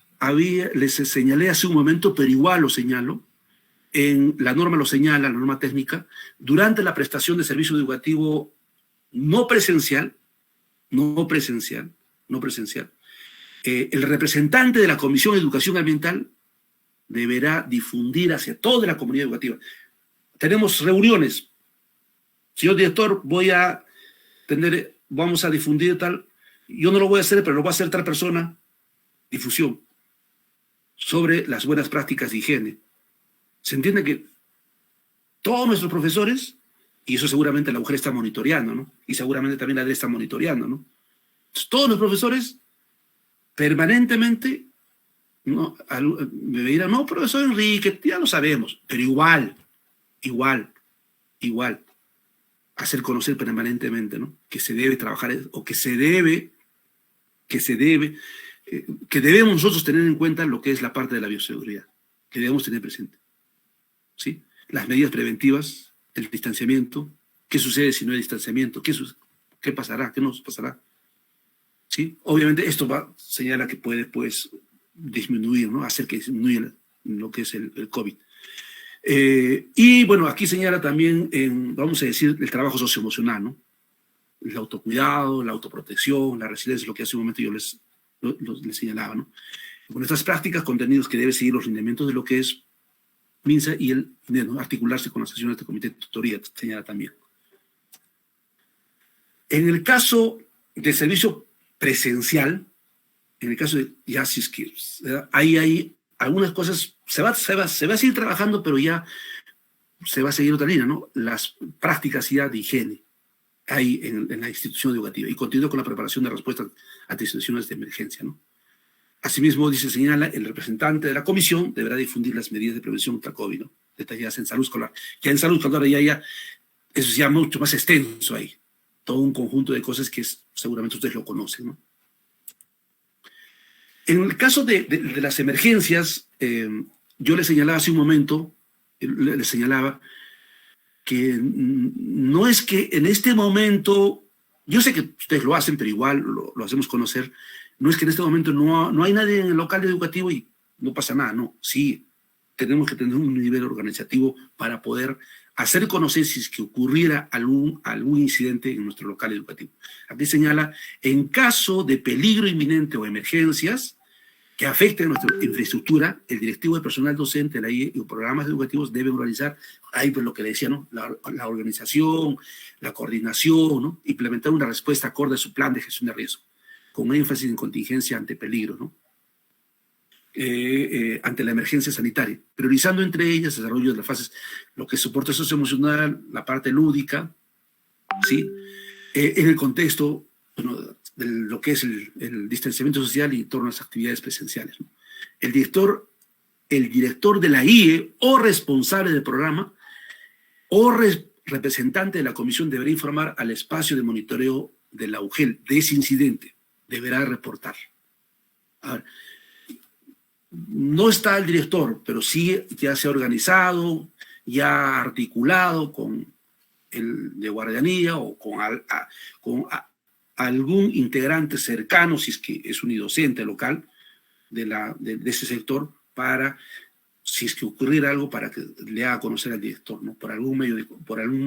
Speaker 3: les señalé hace un momento, pero igual lo señalo, en la norma lo señala, la norma técnica, durante la prestación de servicio educativo no presencial, el representante de la Comisión de Educación Ambiental deberá difundir hacia toda la comunidad educativa. Tenemos reuniones. Señor director, vamos a difundir tal, yo no lo voy a hacer, pero lo va a hacer tal persona, difusión sobre las buenas prácticas de higiene. Se entiende que todos nuestros profesores, y eso seguramente la mujer está monitoreando, ¿no? Y seguramente también la DRE está monitoreando, ¿no? Entonces, todos los profesores permanentemente, ¿no? Me dirán, no, profesor Enrique, ya lo sabemos, pero igual, hacer conocer permanentemente, ¿no? Que se debe trabajar, o que debemos nosotros tener en cuenta lo que es la parte de la bioseguridad, que debemos tener presente, ¿sí? Las medidas preventivas, el distanciamiento, qué sucede si no hay distanciamiento, qué pasará, qué nos pasará, ¿sí? Obviamente esto señala que puede, pues, disminuir, ¿no? Hacer que disminuya lo que es el COVID. Y bueno, aquí señala también, vamos a decir, el trabajo socioemocional, ¿no? El autocuidado, la autoprotección, la resiliencia, lo que hace un momento yo les señalaba, ¿no? Con estas prácticas, contenidos que debe seguir los lineamientos de lo que es MINSA y ¿no? Articularse con las sesiones de comité de tutoría, señala también. En el caso de servicio presencial, en el caso de si es que ahí hay algunas cosas, se va a seguir trabajando, pero ya se va a seguir otra línea, ¿no? Las prácticas ya de higiene hay en la institución educativa y continúa con la preparación de respuestas ante situaciones de emergencia, ¿no? Asimismo, señala, el representante de la comisión deberá difundir las medidas de prevención contra COVID, ¿no? Detalladas en salud escolar. Ya en salud escolar eso es ya mucho más extenso ahí. Todo un conjunto de cosas que seguramente ustedes lo conocen, ¿no? En el caso de las emergencias, yo le señalaba hace un momento, le señalaba que no es que en este momento, yo sé que ustedes lo hacen, pero igual lo hacemos conocer, no es que en este momento no hay nadie en el local educativo y no pasa nada, no, sí, tenemos que tener un nivel organizativo para poder hacer conocer si es que ocurriera algún incidente en nuestro local educativo. Aquí señala, en caso de peligro inminente o emergencias que afecten nuestra infraestructura, el directivo de personal docente, la IE y los programas educativos deben organizar, ahí pues lo que le decía, ¿no? La organización, la coordinación, ¿no? Implementar una respuesta acorde a su plan de gestión de riesgo, con énfasis en contingencia ante peligro, ¿no? Ante la emergencia sanitaria, priorizando entre ellas el desarrollo de las fases, lo que es soporte socioemocional, la parte lúdica, ¿sí? En el contexto, bueno, de lo que es el distanciamiento social y en torno a las actividades presenciales, ¿no? El director de la IE o responsable del programa o representante de la comisión deberá informar al espacio de monitoreo de la UGEL de ese incidente, deberá reportar. A ver, no está el director, pero sí ya se ha organizado, ya ha articulado con el de guardianía o con algún integrante cercano, si es que es un docente local de ese sector, para, si es que ocurriera algo, para que le haga conocer al director, ¿no? Por algún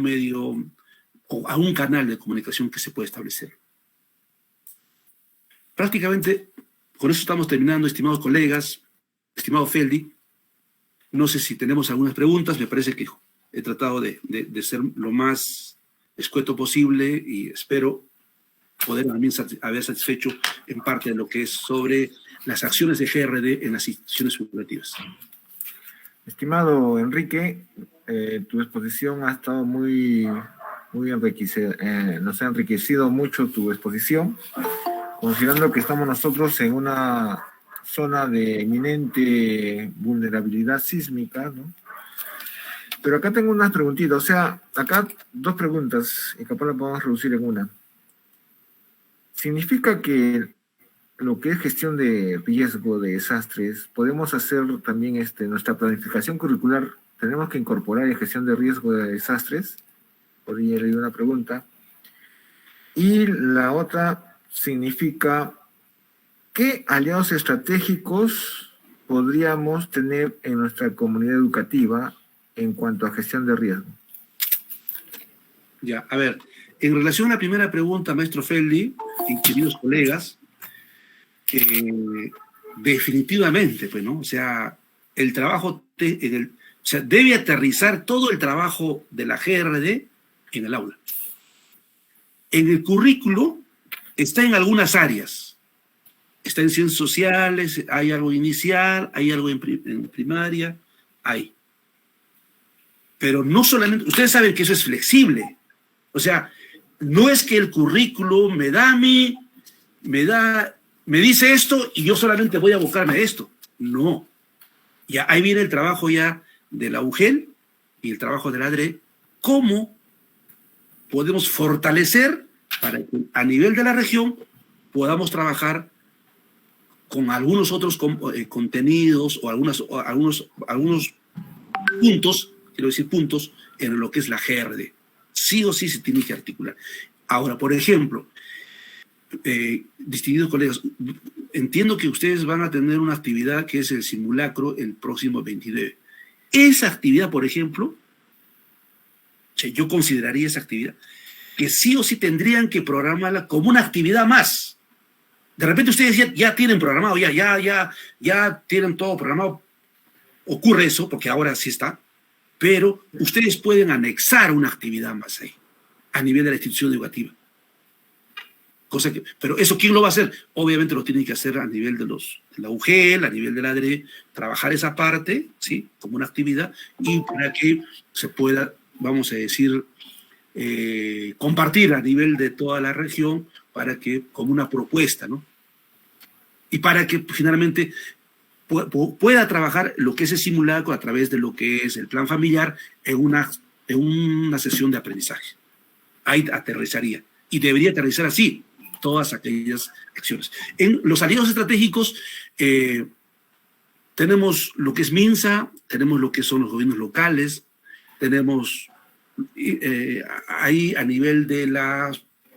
Speaker 3: medio o a un canal de comunicación que se puede establecer. Prácticamente, con eso estamos terminando, estimados colegas, estimado Feldi. No sé si tenemos algunas preguntas, me parece que he tratado de ser lo más escueto posible y espero poder también haber satisfecho en parte de lo que es sobre las acciones de GRD en las instituciones educativas.
Speaker 2: Estimado Enrique, tu exposición ha estado muy enriquecida, nos ha enriquecido mucho tu exposición, considerando que estamos nosotros en una zona de eminente vulnerabilidad sísmica, ¿no? Pero acá tengo unas preguntitas, o sea, acá dos preguntas, y capaz las podemos reducir en una. ¿Significa que lo que es gestión de riesgo de desastres, podemos hacer también nuestra planificación curricular, tenemos que incorporar en gestión de riesgo de desastres? Por ahí he leído una pregunta. Y la otra significa ¿qué aliados estratégicos podríamos tener en nuestra comunidad educativa en cuanto a gestión de riesgo?
Speaker 3: Ya, a ver, en relación a la primera pregunta, maestro Feldi y queridos colegas, definitivamente, pues, ¿no? O sea, el trabajo, o sea, debe aterrizar todo el trabajo de la GRD en el aula. En el currículo está en algunas áreas. Está en ciencias sociales, hay algo inicial, hay algo en primaria, hay. Pero no solamente, ustedes saben que eso es flexible. O sea, no es que el currículo me dice esto y yo solamente voy a abocarme a esto. No. Ya ahí viene el trabajo ya de la UGEL y el trabajo de la ADRE. ¿Cómo podemos fortalecer para que a nivel de la región podamos trabajar con algunos otros contenidos o algunos puntos, quiero decir puntos, en lo que es la GRD? Sí o sí se tiene que articular. Ahora, por ejemplo, distinguidos colegas, entiendo que ustedes van a tener una actividad que es el simulacro el próximo 29. Esa actividad, por ejemplo, yo consideraría esa actividad que sí o sí tendrían que programarla como una actividad más. De repente ustedes ya tienen programado, ya tienen todo programado. Ocurre eso, porque ahora sí está, pero ustedes pueden anexar una actividad más ahí, a nivel de la institución educativa. Pero eso, ¿quién lo va a hacer? Obviamente lo tienen que hacer a nivel de la UGEL, a nivel de la ADRE, trabajar esa parte, ¿sí? Como una actividad, y para que se pueda, vamos a decir, compartir a nivel de toda la región, para que, como una propuesta, ¿no? Y para que finalmente pueda trabajar lo que es el simulacro a través de lo que es el plan familiar en una sesión de aprendizaje. Ahí aterrizaría. Y debería aterrizar así todas aquellas acciones. En los aliados estratégicos tenemos lo que es MINSA, tenemos lo que son los gobiernos locales, tenemos ahí a nivel de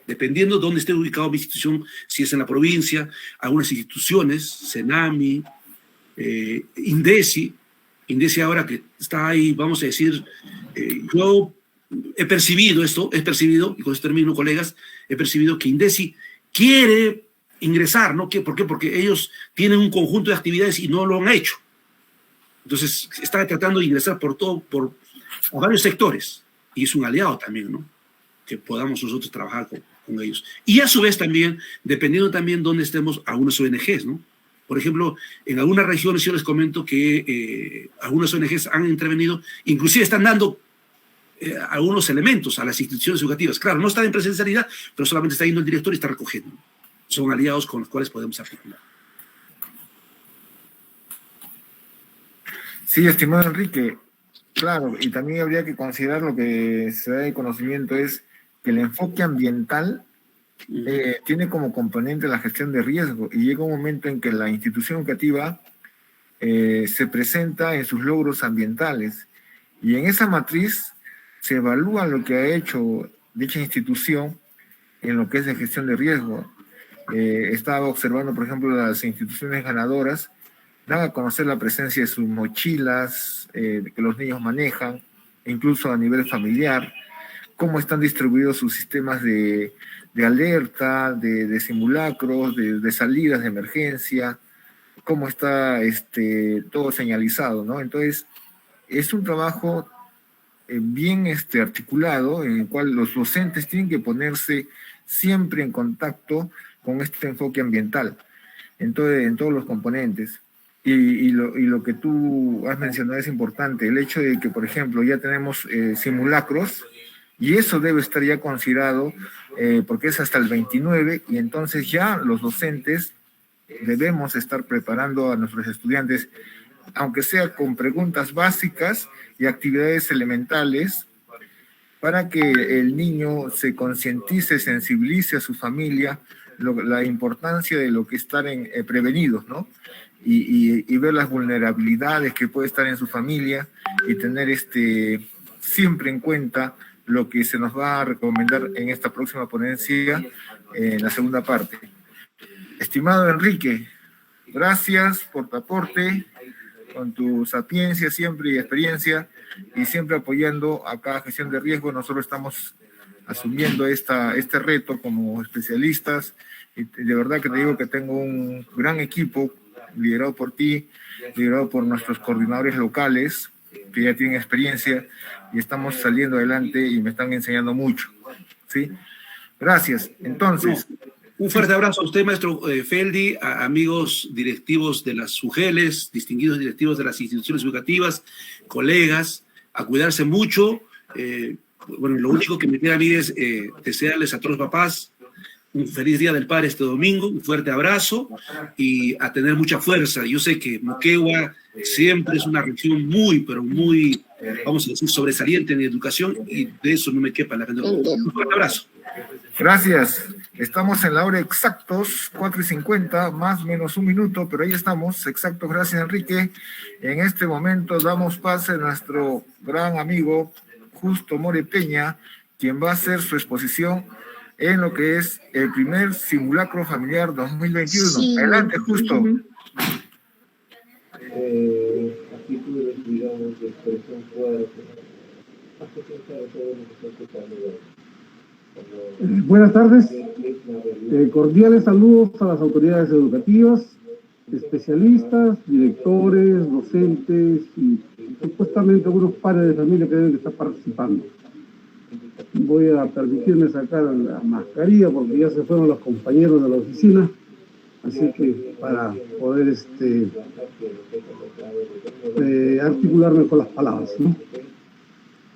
Speaker 3: dependiendo de dónde esté ubicado mi institución, si es en la provincia, algunas instituciones, CENAMI, INDECI ahora que está ahí, vamos a decir, yo he percibido, y con esto termino, colegas, he percibido que INDECI quiere ingresar, ¿no? ¿Por qué? Porque ellos tienen un conjunto de actividades y no lo han hecho. Entonces, está tratando de ingresar por varios sectores, y es un aliado también, ¿no? Que podamos nosotros trabajar con ellos. Y a su vez también, dependiendo también dónde estemos, algunas ONGs, ¿no? Por ejemplo, en algunas regiones yo les comento que algunas ONGs han intervenido, inclusive están dando algunos elementos a las instituciones educativas. Claro, no están en presencialidad, pero solamente está yendo el director y está recogiendo. Son aliados con los cuales podemos articular.
Speaker 2: Sí, estimado Enrique, claro, y también habría que considerar lo que se da de conocimiento es que el enfoque ambiental tiene como componente la gestión de riesgo y llega un momento en que la institución educativa se presenta en sus logros ambientales y en esa matriz se evalúa lo que ha hecho dicha institución en lo que es de gestión de riesgo. Estaba observando, por ejemplo, las instituciones ganadoras dan a conocer la presencia de sus mochilas que los niños manejan, incluso a nivel familiar, cómo están distribuidos sus sistemas de alerta, de simulacros, de salidas de emergencia, cómo está todo señalizado, ¿no? Entonces, es un trabajo bien articulado en el cual los docentes tienen que ponerse siempre en contacto con este enfoque ambiental en todos los componentes. Y lo que tú has mencionado es importante, el hecho de que, por ejemplo, ya tenemos simulacros, y eso debe estar ya considerado porque es hasta el 29, y entonces ya los docentes debemos estar preparando a nuestros estudiantes, aunque sea con preguntas básicas y actividades elementales, para que el niño se concientice, sensibilice a su familia la importancia de lo que estar prevenidos, ¿no? Y ver las vulnerabilidades que puede estar en su familia y tener siempre en cuenta lo que se nos va a recomendar en esta próxima ponencia, en la segunda parte. Estimado Enrique, gracias por tu aporte, con tu sapiencia siempre y experiencia, y siempre apoyando a cada gestión de riesgo. Nosotros estamos asumiendo este reto como especialistas, y de verdad que te digo que tengo un gran equipo liderado por ti, liderado por nuestros coordinadores locales, que ya tienen experiencia, y estamos saliendo adelante y me están enseñando mucho, ¿sí? Gracias. Entonces...
Speaker 3: Un fuerte abrazo a usted, maestro Feldi, a amigos directivos de las UGELES, distinguidos directivos de las instituciones educativas, colegas, a cuidarse mucho. Bueno, lo único que me queda a mí es desearles a todos los papás un feliz Día del Padre este domingo, un fuerte abrazo y a tener mucha fuerza. Yo sé que Moquegua siempre es una región muy, pero muy, vamos a decir, sobresaliente en educación, y de eso no me quepa la menor duda. Un fuerte abrazo.
Speaker 2: Gracias. Estamos en la hora exactos, 4:50, más o menos un minuto, pero ahí estamos, exactos. Gracias, Enrique. En este momento damos pase a nuestro gran amigo Justo More Peña, quien va a hacer su exposición en lo que es el primer simulacro familiar 2021. Sí. Adelante, Justo.
Speaker 4: Actitudes, digamos, de expresión fuerte. Buenas tardes. Cordiales saludos a las autoridades educativas, especialistas, directores, docentes y supuestamente algunos padres de familia que deben estar participando. Voy a permitirme sacar la mascarilla porque ya se fueron los compañeros de la oficina, así que para poder articular mejor las palabras, ¿no?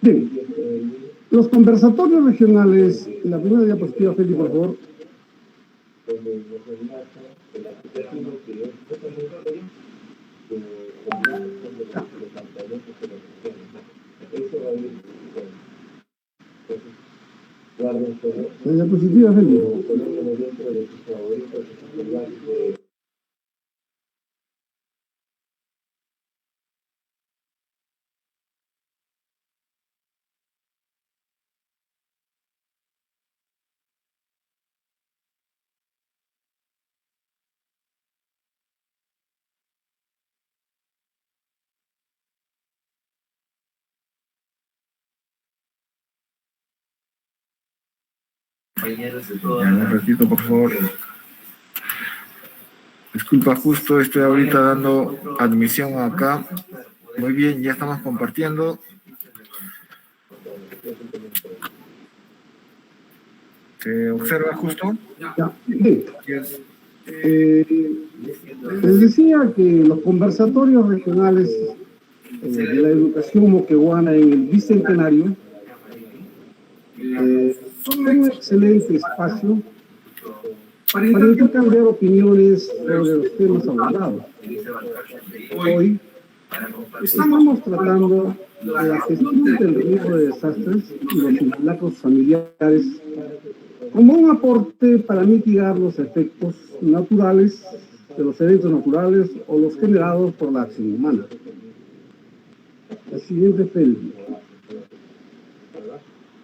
Speaker 4: Bien, los conversatorios regionales, la primera diapositiva, Feli, por favor. La diapositiva, Feli.
Speaker 2: Un ratito, por favor. Disculpa, Justo, estoy ahorita dando admisión acá. Muy bien, ya estamos compartiendo. ¿Se observa, Justo?
Speaker 4: Ya. Bien. Les decía que los conversatorios regionales de la educación moqueguana en el Bicentenario son un excelente espacio para intercambiar opiniones sobre los temas abordados. Hoy estamos tratando la gestión del riesgo de desastres y los simulacros familiares como un aporte para mitigar los efectos naturales de los eventos naturales o los generados por la acción humana. La siguiente Feli.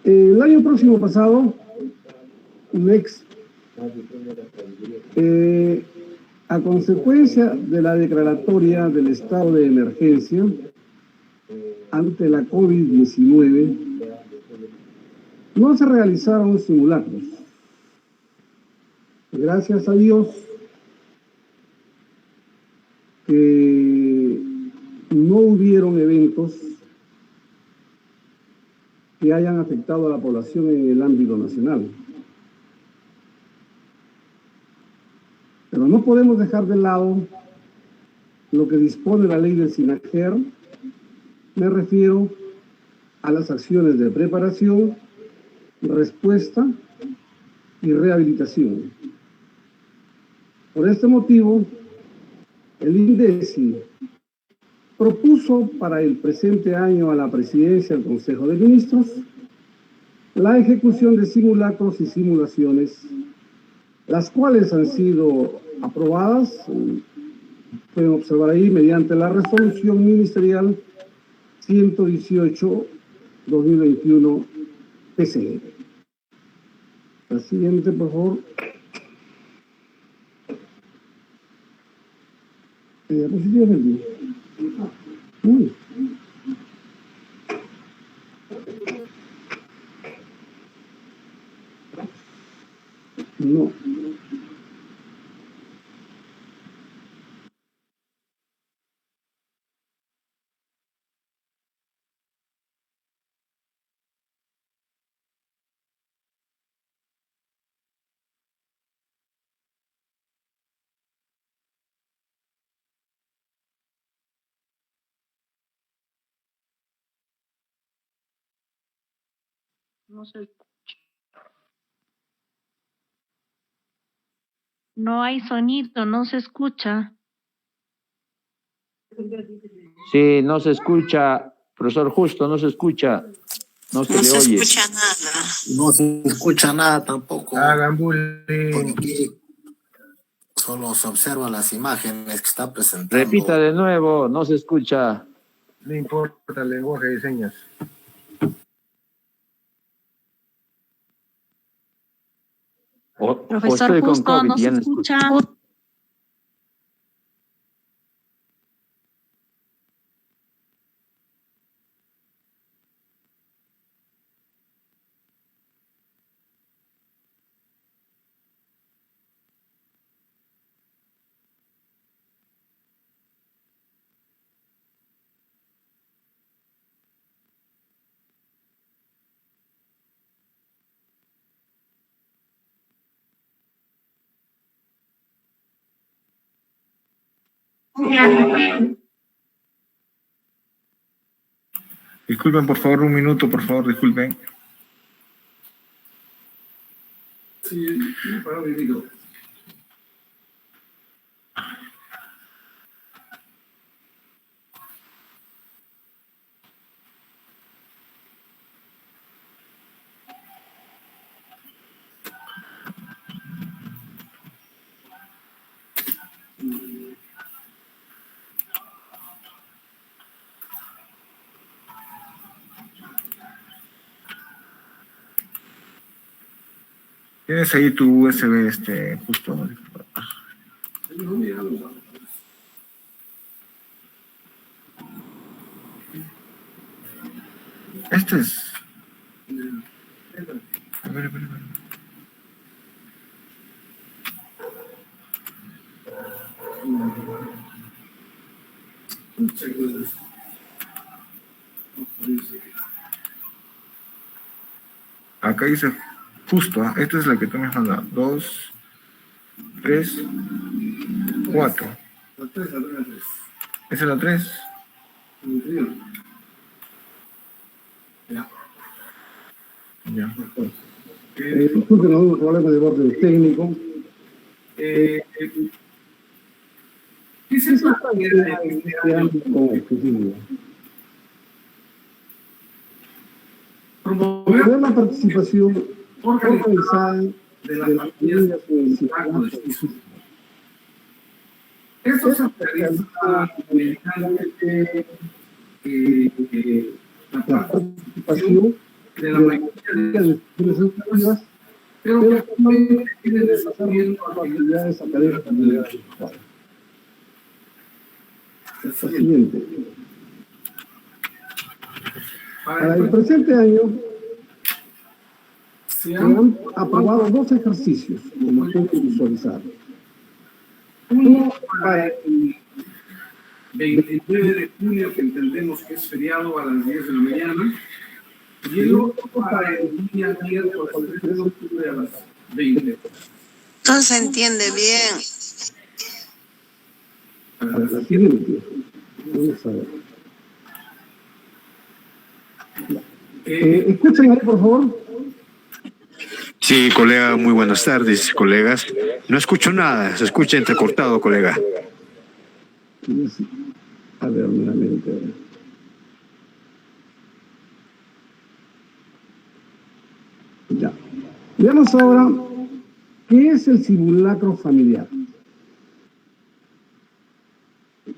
Speaker 4: El año próximo pasado, a consecuencia de la declaratoria del estado de emergencia ante la COVID-19, no se realizaron simulacros. Gracias a Dios que no hubieron eventos que hayan afectado a la población en el ámbito nacional. Pero no podemos dejar de lado lo que dispone la ley del SINAGER. Me refiero a las acciones de preparación, respuesta y rehabilitación. Por este motivo, el INDECI propuso para el presente año a la Presidencia del Consejo de Ministros la ejecución de simulacros y simulaciones, las cuales han sido aprobadas, pueden observar ahí, mediante la resolución ministerial 118-2021 PCE. La siguiente, por favor. Positivamente. Uy. No.
Speaker 5: No se escucha. No hay sonido, no se escucha.
Speaker 6: Sí, no se escucha, profesor Justo, no se escucha, no se le oye.
Speaker 7: Escucha nada.
Speaker 8: No se escucha nada tampoco.
Speaker 1: Hagan bullying.
Speaker 8: Por aquí solo se observan las imágenes que está presentando.
Speaker 6: Repita de nuevo, no se escucha.
Speaker 1: No importa el lenguaje de señas.
Speaker 6: O
Speaker 5: Profesor
Speaker 6: estoy con
Speaker 5: Justo,
Speaker 6: COVID,
Speaker 5: no se
Speaker 6: ya no
Speaker 5: escucha.
Speaker 2: Disculpen, por favor, un minuto, por favor, disculpen.
Speaker 1: Sí, para un minuto.
Speaker 2: ¿Tienes ahí tu USB, justo? Este es... A ver. Acá dice justo, ¿ah? Esta es la que tú me has mandado. 2, 3, 4. ¿Esa es la 3? Ya.
Speaker 4: Disculpen, no hubo problema de orden técnico.
Speaker 1: ¿Qué se trata de
Speaker 4: Este ámbito como objetivo. Promover la participación organizada de las familias en el sistema.
Speaker 1: Esto se realiza mediante
Speaker 4: la participación
Speaker 1: de la mayoría de
Speaker 4: las educativas,
Speaker 1: pero
Speaker 4: pero
Speaker 1: que
Speaker 4: también
Speaker 1: tiene
Speaker 4: tiene
Speaker 1: desarrollando
Speaker 4: actividades académicas de la escuela. El siguiente. Para el presente año se han aprobado 2 ejercicios, como pueden visualizar.
Speaker 1: uno para el 29 de junio, que entendemos que es feriado a las 10 de la mañana, y el otro para el día miércoles 3 de octubre a las 20.
Speaker 7: No se entiende bien.
Speaker 4: Para la siguiente. Vamos a ver. Escuchen ahí, por favor.
Speaker 9: Sí, colega, muy buenas tardes, colegas. No escucho nada, se escucha entrecortado, colega.
Speaker 4: A ver, nuevamente. Ya. Veamos ahora qué es el simulacro familiar.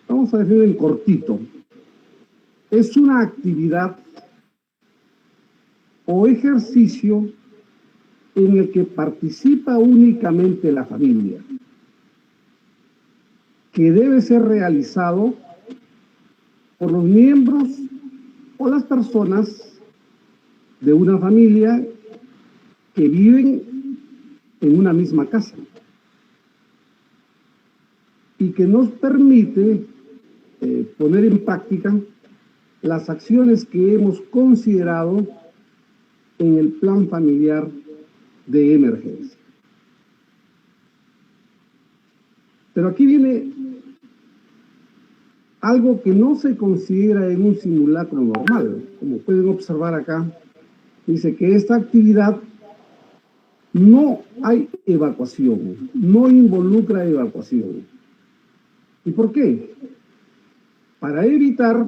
Speaker 4: Vamos a definir en cortito. Es una actividad o ejercicio en el que participa únicamente la familia, que debe ser realizado por los miembros o las personas de una familia que viven en una misma casa y que nos permite poner en práctica las acciones que hemos considerado en el plan familiar de emergencia. Pero aquí viene algo que no se considera en un simulacro normal. Como pueden observar acá, dice que esta actividad no hay evacuación, no involucra evacuación. ¿Y por qué? Para evitar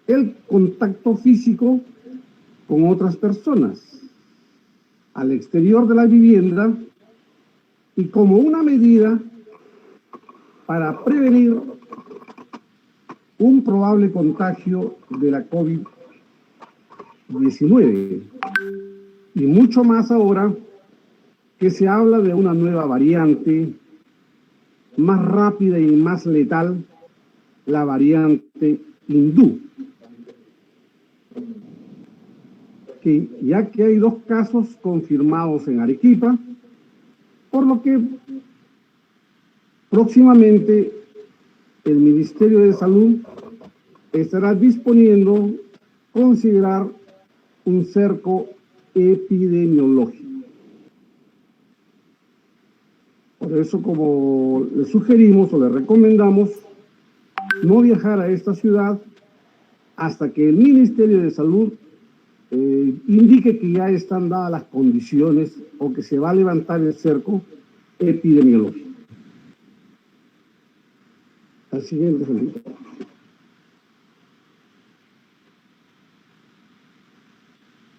Speaker 4: el contacto físico con otras personas al exterior de la vivienda y como una medida para prevenir un probable contagio de la COVID-19. Y mucho más ahora que se habla de una nueva variante más rápida y más letal, la variante hindú. Ya que hay 2 casos confirmados en Arequipa, por lo que próximamente el Ministerio de Salud estará disponiendo considerar un cerco epidemiológico. Por eso, como le sugerimos o le recomendamos no viajar a esta ciudad hasta que el Ministerio de Salud indique que ya están dadas las condiciones o que se va a levantar el cerco epidemiológico. Al siguiente, Felipe.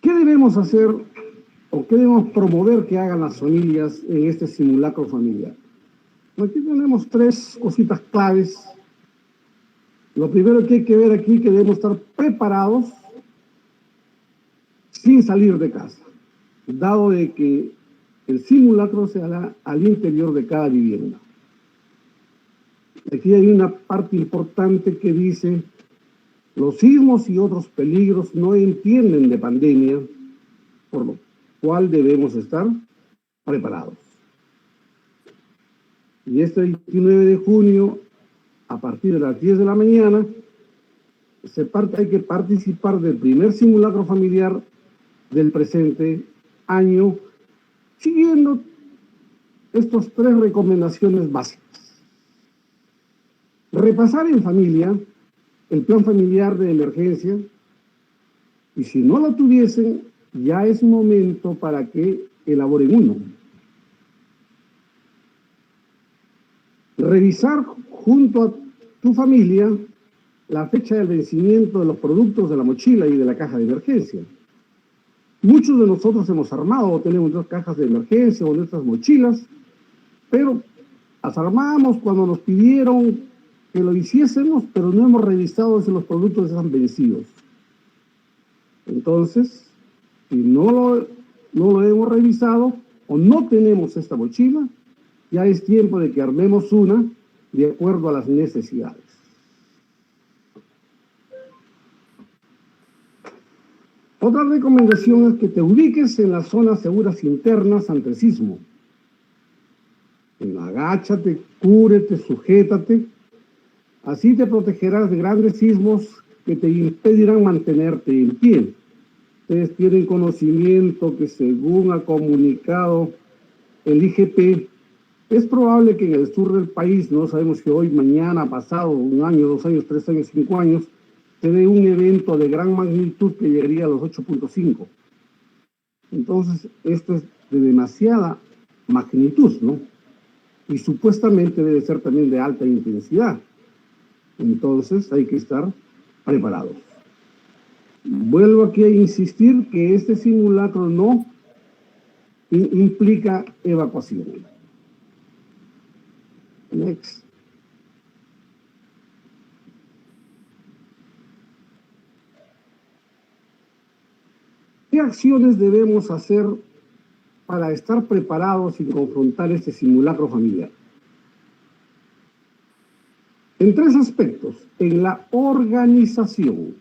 Speaker 4: ¿Qué debemos hacer o qué debemos promover que hagan las familias en este simulacro familiar? Aquí tenemos 3 cositas claves. Lo primero que hay que ver aquí es que debemos estar preparados sin salir de casa, dado de que el simulacro se hará al interior de cada vivienda. Aquí hay una parte importante que dice: los sismos y otros peligros no entienden de pandemia, por lo cual debemos estar preparados. Y este 29 de junio, a partir de las 10 de la mañana, hay que participar del primer simulacro familiar del presente año, siguiendo estas 3 recomendaciones básicas. Repasar en familia el plan familiar de emergencia, y si no lo tuviesen, ya es momento para que elaboren uno. Revisar junto a tu familia la fecha del vencimiento de los productos de la mochila y de la caja de emergencia. Muchos de nosotros hemos armado o tenemos 2 cajas de emergencia o nuestras mochilas, pero las armamos cuando nos pidieron que lo hiciésemos, pero no hemos revisado si los productos están vencidos. Entonces, si no lo hemos revisado o no tenemos esta mochila, ya es tiempo de que armemos una de acuerdo a las necesidades. Otra recomendación es que te ubiques en las zonas seguras internas ante el sismo. Agáchate, cúbrete, sujétate. Así te protegerás de grandes sismos que te impedirán mantenerte en pie. Ustedes tienen conocimiento que, según ha comunicado el IGP, es probable que en el sur del país, no sabemos si hoy, mañana, pasado, 1 año, 2 años, 3 años, 5 años, se dé un evento de gran magnitud que llegaría a los 8.5. Entonces, esto es de demasiada magnitud, ¿no? Y supuestamente debe ser también de alta intensidad. Entonces, hay que estar preparados. Vuelvo aquí a insistir que este simulacro no implica evacuación. Next. ¿Qué acciones debemos hacer para estar preparados y confrontar este simulacro familiar? en 3 aspectos. En la organización,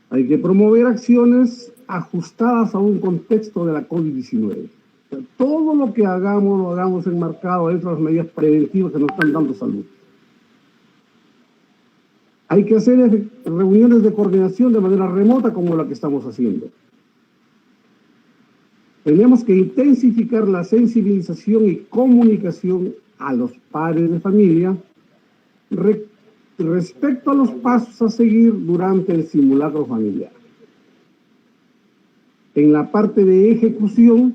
Speaker 4: hay que promover acciones ajustadas a un contexto de la COVID-19. O sea, todo lo que hagamos, lo hagamos enmarcado dentro de las medidas preventivas que nos están dando salud. Hay que hacer reuniones de coordinación de manera remota como la que estamos haciendo. Tenemos que intensificar la sensibilización y comunicación a los padres de familia respecto a los pasos a seguir durante el simulacro familiar. En la parte de ejecución,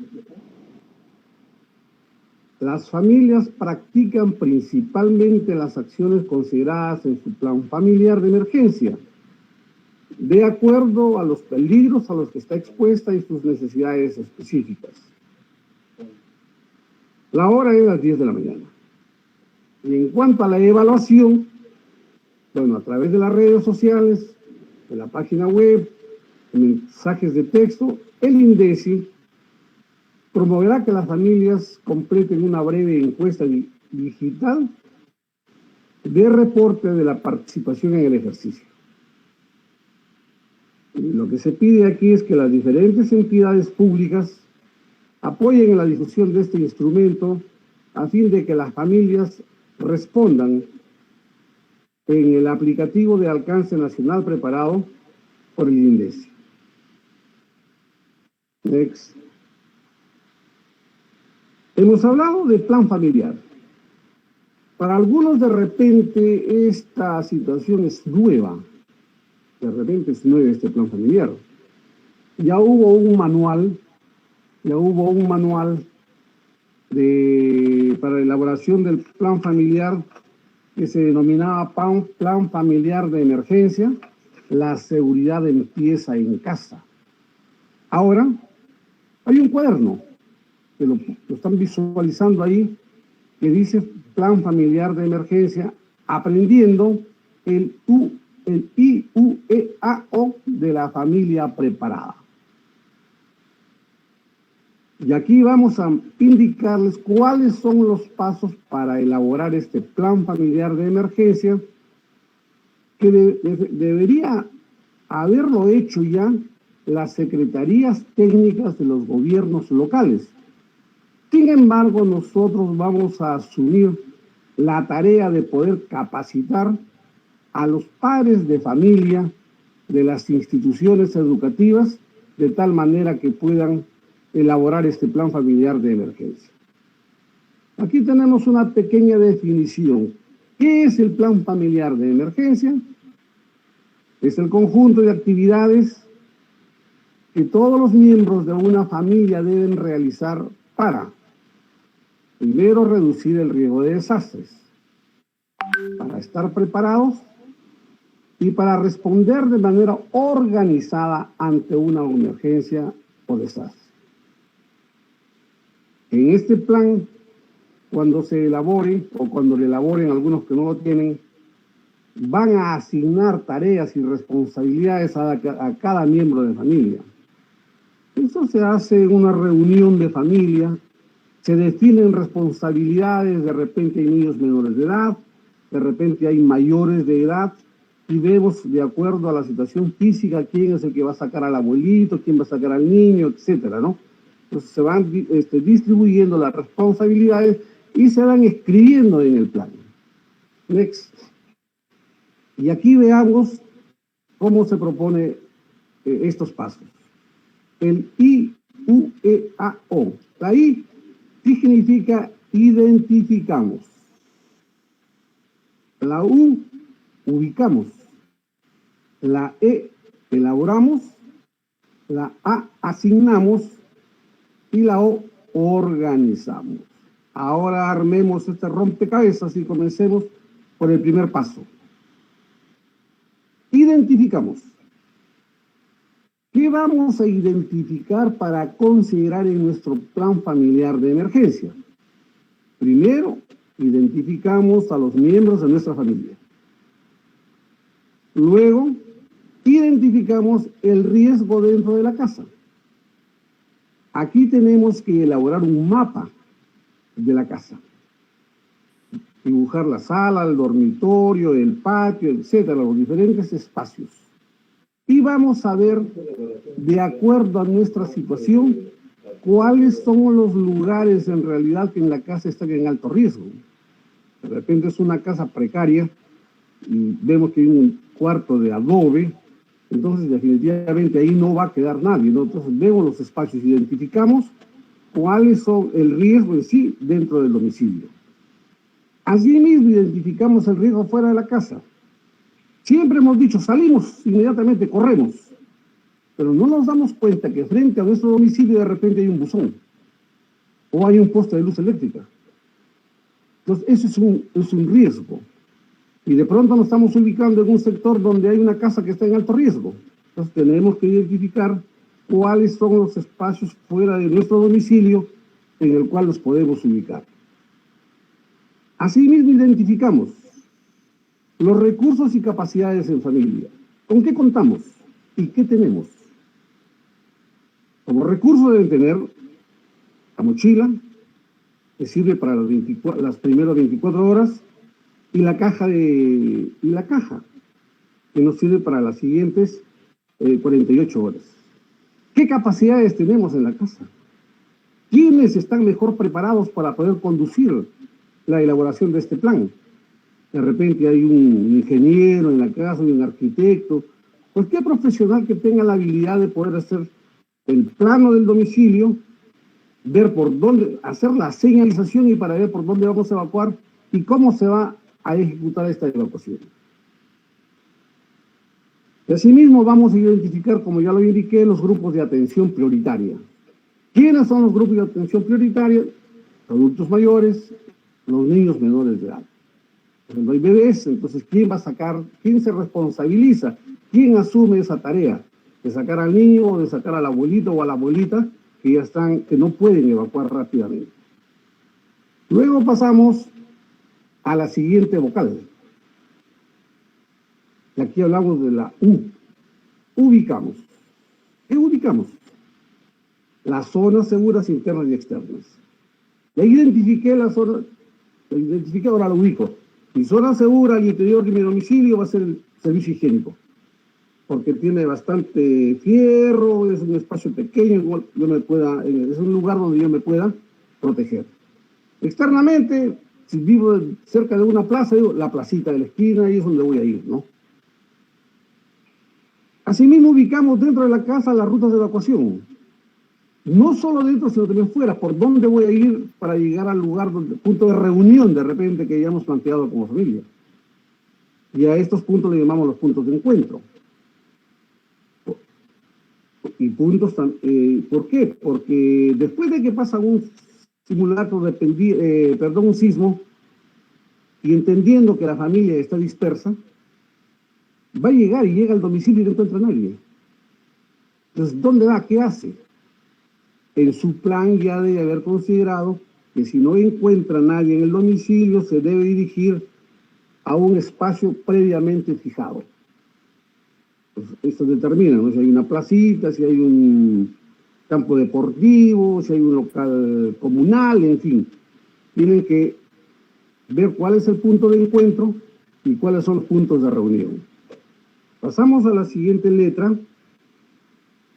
Speaker 4: las familias practican principalmente las acciones consideradas en su plan familiar de emergencia, de acuerdo a los peligros a los que está expuesta y sus necesidades específicas. La hora es las 10 de la mañana. Y en cuanto a la evaluación, bueno, a través de las redes sociales, de la página web, mensajes de texto, el INDECI promoverá que las familias completen una breve encuesta digital de reporte de la participación en el ejercicio. Y lo que se pide aquí es que las diferentes entidades públicas apoyen en la difusión de este instrumento a fin de que las familias respondan en el aplicativo de alcance nacional preparado por el INDECI. Next. Hemos hablado de plan familiar. Para algunos de repente esta situación es nueva. De repente es nuevo este plan familiar. Ya hubo un manual para la elaboración del plan familiar que se denominaba Plan Familiar de Emergencia. La seguridad empieza en casa. Ahora hay un cuaderno que lo están visualizando ahí, que dice Plan Familiar de Emergencia, aprendiendo el IUEAO de la familia preparada. Y aquí vamos a indicarles cuáles son los pasos para elaborar este plan familiar de emergencia, que debería haberlo hecho ya las secretarías técnicas de los gobiernos locales. Sin embargo, nosotros vamos a asumir la tarea de poder capacitar a los padres de familia de las instituciones educativas de tal manera que puedan elaborar este plan familiar de emergencia. Aquí tenemos una pequeña definición. ¿Qué es el plan familiar de emergencia? Es el conjunto de actividades que todos los miembros de una familia deben realizar para, primero, reducir el riesgo de desastres, para estar preparados y para responder de manera organizada ante una emergencia o desastre. En este plan, cuando se elabore o cuando le elaboren algunos que no lo tienen, van a asignar tareas y responsabilidades a cada miembro de familia. Eso se hace en una reunión de familia, se definen responsabilidades, de repente hay niños menores de edad, de repente hay mayores de edad, y vemos de acuerdo a la situación física quién es el que va a sacar al abuelito, quién va a sacar al niño, etcétera, ¿no? Entonces se van distribuyendo las responsabilidades y se van escribiendo en el plan. Next. Y aquí veamos cómo se propone estos pasos. El IUEAO. La I significa identificamos. La U, ubicamos. La E, elaboramos. La A, asignamos. Y la O, organizamos. Ahora armemos este rompecabezas y comencemos por el primer paso. Identificamos. ¿Qué vamos a identificar para considerar en nuestro plan familiar de emergencia? Primero, identificamos a los miembros de nuestra familia. Luego, identificamos el riesgo dentro de la casa. Aquí tenemos que elaborar un mapa de la casa. dibujar la sala, el dormitorio, el patio, etcétera, los diferentes espacios. Y vamos a ver, de acuerdo a nuestra situación, cuáles son los lugares en realidad que en la casa están en alto riesgo. De repente es una casa precaria y vemos que hay un cuarto de adobe, entonces definitivamente ahí no va a quedar nadie, ¿no? Entonces vemos los espacios, identificamos cuáles son el riesgo en sí dentro del domicilio. Asimismo identificamos el riesgo fuera de la casa. Siempre hemos dicho, salimos inmediatamente, corremos, pero no nos damos cuenta que frente a nuestro domicilio de repente hay un buzón o hay un poste de luz eléctrica. Entonces, eso es un riesgo. Y de pronto nos estamos ubicando en un sector donde hay una casa que está en alto riesgo. Entonces, tenemos que identificar cuáles son los espacios fuera de nuestro domicilio en el cual los podemos ubicar. Asimismo, identificamos los recursos y capacidades en familia. ¿Con qué contamos? ¿Y qué tenemos? Como recurso deben tener la mochila, que sirve para las primeras 24 horas, y la caja, que nos sirve para las siguientes 48 horas. ¿Qué capacidades tenemos en la casa? ¿Quiénes están mejor preparados para poder conducir la elaboración de este plan? De repente hay un ingeniero en la casa, un arquitecto, cualquier profesional que tenga la habilidad de poder hacer el plano del domicilio, ver por dónde, hacer la señalización y para ver por dónde vamos a evacuar y cómo se va a ejecutar esta evacuación. Y asimismo vamos a identificar, como ya lo indiqué, los grupos de atención prioritaria. ¿Quiénes son los grupos de atención prioritaria? Adultos mayores, los niños menores de edad. Cuando hay bebés, entonces, ¿quién va a sacar? ¿Quién se responsabiliza? ¿Quién asume esa tarea? De sacar al niño o de sacar al abuelito o a la abuelita que no pueden evacuar rápidamente. Luego pasamos a la siguiente vocal. Y aquí hablamos de la U. Ubicamos. ¿Qué ubicamos? Las zonas seguras internas y externas. Ya identifiqué la zona, ahora lo ubico. Mi zona segura al interior de mi domicilio va a ser el servicio higiénico, porque tiene bastante fierro, es un espacio pequeño, es un lugar donde yo me pueda proteger. Externamente, si vivo cerca de una plaza, digo, la placita de la esquina, ahí es donde voy a ir, ¿no? Asimismo, ubicamos dentro de la casa las rutas de evacuación. No solo dentro, sino también fuera, por dónde voy a ir para llegar al lugar, punto de reunión de repente que ya hemos planteado como familia. Y a estos puntos le llamamos los puntos de encuentro. Y puntos, ¿por qué? Porque después de que pasa un simulacro un sismo, y entendiendo que la familia está dispersa, va a llegar y llega al domicilio y no encuentra a nadie. Entonces, ¿dónde va? ¿Qué hace? En su plan ya debe haber considerado que si no encuentra a nadie en el domicilio, se debe dirigir a un espacio previamente fijado. Pues esto determina, ¿no? Si hay una placita, si hay un campo deportivo, si hay un local comunal, en fin. Tienen que ver cuál es el punto de encuentro y cuáles son los puntos de reunión. Pasamos a la siguiente letra,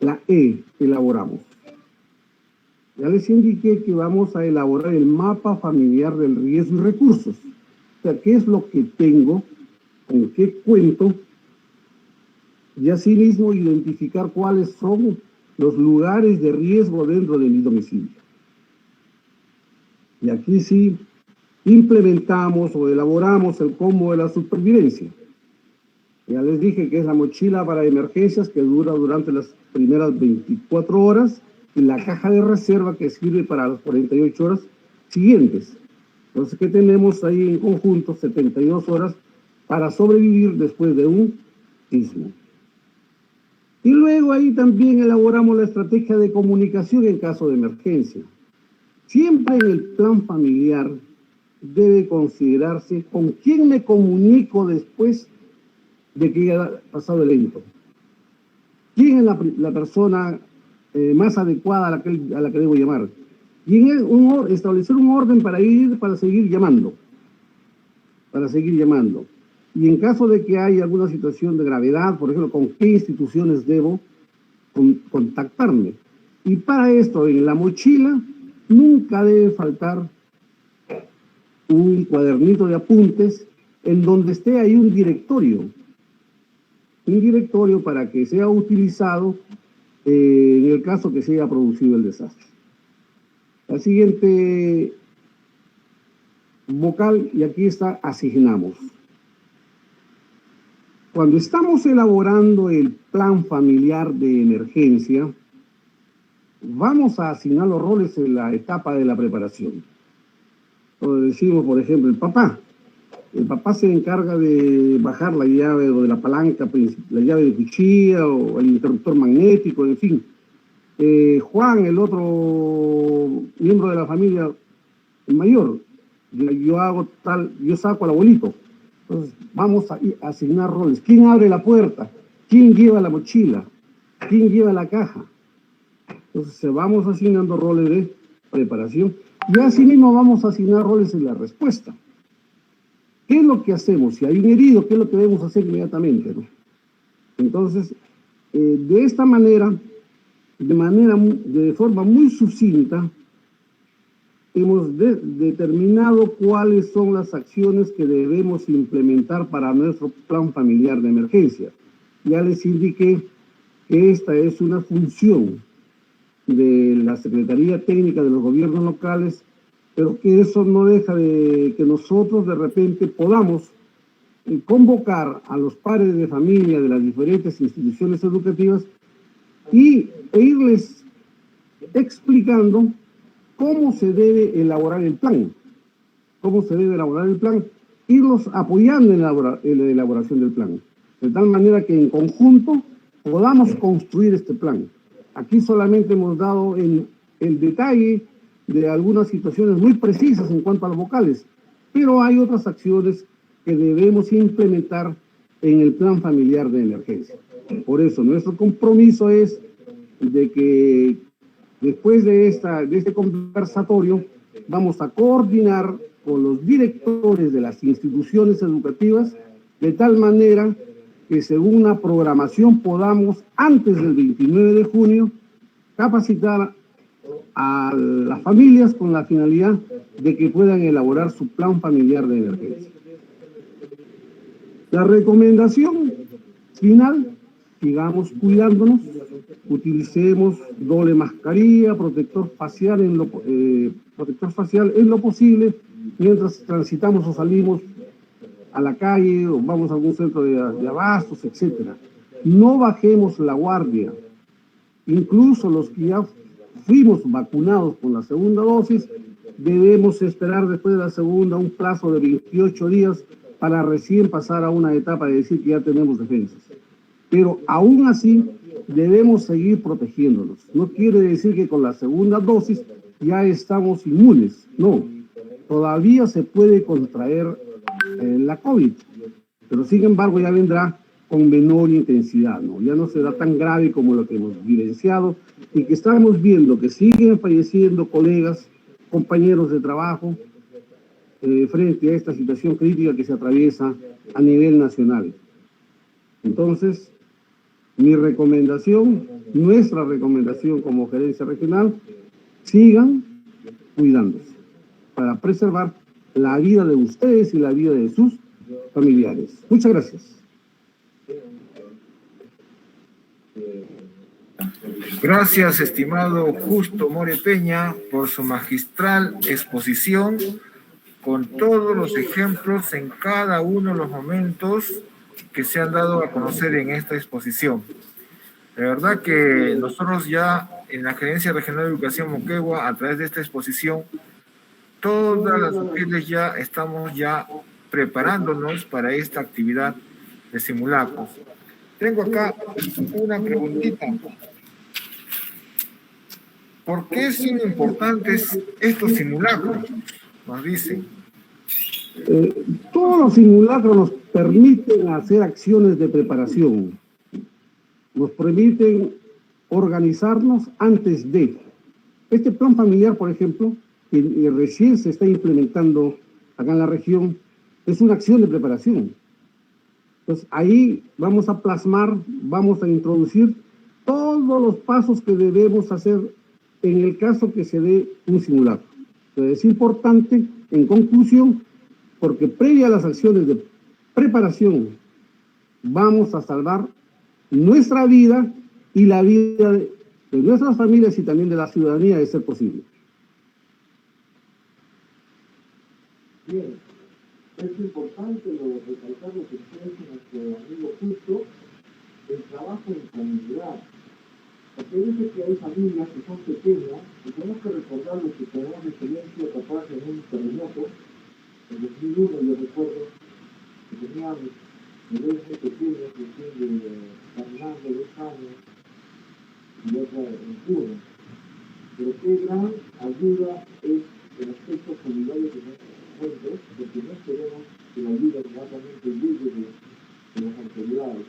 Speaker 4: la E, elaboramos. Ya les indiqué que vamos a elaborar el mapa familiar del riesgo y recursos. O sea, ¿qué es lo que tengo? ¿Con qué cuento? Y asimismo identificar cuáles son los lugares de riesgo dentro de mi domicilio. Y aquí sí implementamos o elaboramos el combo de la supervivencia. Ya les dije que es la mochila para emergencias que dura durante las primeras 24 horas y la caja de reserva que sirve para las 48 horas siguientes. Entonces, ¿qué tenemos ahí en conjunto? 72 horas para sobrevivir después de un sismo. Y luego ahí también elaboramos la estrategia de comunicación en caso de emergencia. Siempre en el plan familiar debe considerarse con quién me comunico después de que haya pasado el evento. ¿Quién es la persona más adecuada a la que debo llamar? Y establecer un orden para seguir llamando. para seguir llamando. Y en caso de que haya alguna situación de gravedad, por ejemplo, ¿con qué instituciones debo contactarme? Y para esto, en la mochila, nunca debe faltar un cuadernito de apuntes en donde esté ahí un directorio para que sea utilizado en el caso que se haya producido el desastre. La siguiente vocal, y aquí está, asignamos. Cuando estamos elaborando el plan familiar de emergencia, vamos a asignar los roles en la etapa de la preparación. Entonces decimos, por ejemplo, el papá se encarga de bajar la llave o de la palanca, la llave de cuchilla o el interruptor magnético, en fin. Juan, el otro miembro de la familia, el mayor, yo saco al abuelito. Entonces vamos a asignar roles. ¿Quién abre la puerta? ¿Quién lleva la mochila? ¿Quién lleva la caja? Entonces se vamos asignando roles de preparación y así mismo vamos a asignar roles en la respuesta. ¿Qué es lo que hacemos? Si hay un herido, ¿qué es lo que debemos hacer inmediatamente, ¿no? Entonces, de esta manera, de forma muy sucinta, hemos determinado cuáles son las acciones que debemos implementar para nuestro plan familiar de emergencia. Ya les indiqué que esta es una función de la Secretaría Técnica de los Gobiernos Locales, pero que eso no deja de que nosotros de repente podamos convocar a los padres de familia de las diferentes instituciones educativas e irles explicando cómo se debe elaborar el plan, irlos apoyando en la elaboración del plan, de tal manera que en conjunto podamos construir este plan. Aquí solamente hemos dado el detalle de algunas situaciones muy precisas en cuanto a los vocales, pero hay otras acciones que debemos implementar en el plan familiar de emergencia. Por eso nuestro compromiso es de que después de este conversatorio vamos a coordinar con los directores de las instituciones educativas de tal manera que según una programación podamos antes del 29 de junio capacitar a las familias con la finalidad de que puedan elaborar su plan familiar de emergencia. La recomendación final, sigamos cuidándonos, utilicemos doble mascarilla, protector facial en lo posible mientras transitamos o salimos a la calle o vamos a algún centro de abastos, etc. No bajemos la guardia. Incluso los que ya fuimos vacunados con la segunda dosis, debemos esperar después de la segunda un plazo de 28 días para recién pasar a una etapa de decir que ya tenemos defensas. Pero aún así debemos seguir protegiéndonos. No quiere decir que con la segunda dosis ya estamos inmunes. No, todavía se puede contraer la COVID, pero sin embargo ya vendrá con menor intensidad, ¿no? Ya no será tan grave como lo que hemos vivenciado y que estamos viendo que siguen falleciendo colegas, compañeros de trabajo, frente a esta situación crítica que se atraviesa a nivel nacional. Entonces, nuestra recomendación como gerencia regional, sigan cuidándose para preservar la vida de ustedes y la vida de sus familiares. Muchas gracias.
Speaker 2: Gracias, estimado Justo More Peña, por su magistral exposición con todos los ejemplos en cada uno de los momentos que se han dado a conocer en esta exposición. De verdad que nosotros ya en la Gerencia Regional de Educación Moquegua, a través de esta exposición, todas las mujeres ya estamos preparándonos para esta actividad de simulacros. Tengo acá una preguntita. ¿Por qué son importantes estos simulacros? Nos dicen.
Speaker 4: Todos los simulacros nos permiten hacer acciones de preparación. Nos permiten organizarnos antes de. Este plan familiar, por ejemplo, que recién se está implementando acá en la región, es una acción de preparación. Entonces ahí vamos a plasmar, vamos a introducir todos los pasos que debemos hacer en el caso que se dé un simulacro. Entonces es importante, en conclusión, porque previa a las acciones de preparación vamos a salvar nuestra vida y la vida de nuestras familias y también de la ciudadanía, de ser posible. Bien, es importante recalcar lo que dice nuestro amigo Justo, el trabajo en comunidad. Porque dice que hay familias que son pequeñas y tenemos que recordar lo que tenemos experiencia capaz en un terremoto. En 2001 yo recuerdo que teníamos niveles muy pequeños, recién caminando 2 años y otra en Cuba. Pero qué gran ayuda es el aspecto solidario que nos encuentros, porque no esperemos que la ayuda inmediatamente llegue de las autoridades.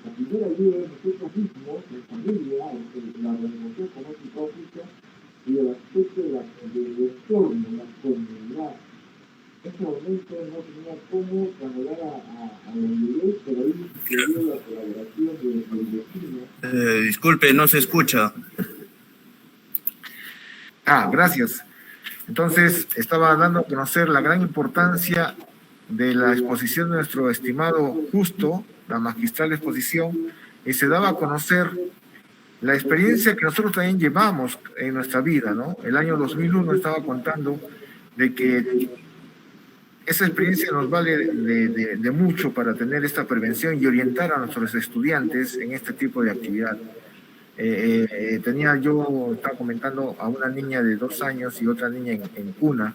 Speaker 4: La primera ayuda es nosotros mismos, en familia, en la organización económica oficial y el aspecto del entorno, la comunidad. En este momento no tenía cómo trasladar a los niveles, pero ahí se dio la colaboración del vecino.
Speaker 10: Disculpe, no se escucha.
Speaker 2: Gracias. Entonces, estaba dando a conocer la gran importancia de la exposición de nuestro estimado Justo, la magistral exposición, y se daba a conocer la experiencia que nosotros también llevamos en nuestra vida, ¿no? El año 2001 estaba contando de que esa experiencia nos vale de mucho para tener esta prevención y orientar a nuestros estudiantes en este tipo de actividad. Estaba comentando a una niña de 2 años y otra niña en cuna,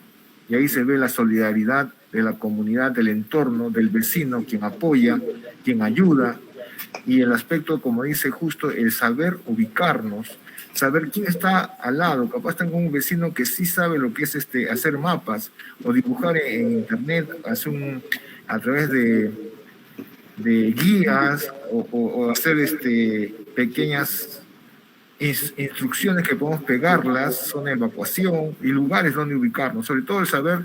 Speaker 2: y ahí se ve la solidaridad de la comunidad, del entorno, del vecino, quien apoya, quien ayuda, y el aspecto, como dice Justo, el saber ubicarnos, saber quién está al lado. Capaz tengo un vecino que sí sabe lo que es hacer mapas o dibujar en internet, a través de guías o hacer pequeñas instrucciones que podemos pegarlas, zona de evacuación y lugares donde ubicarnos. Sobre todo el saber,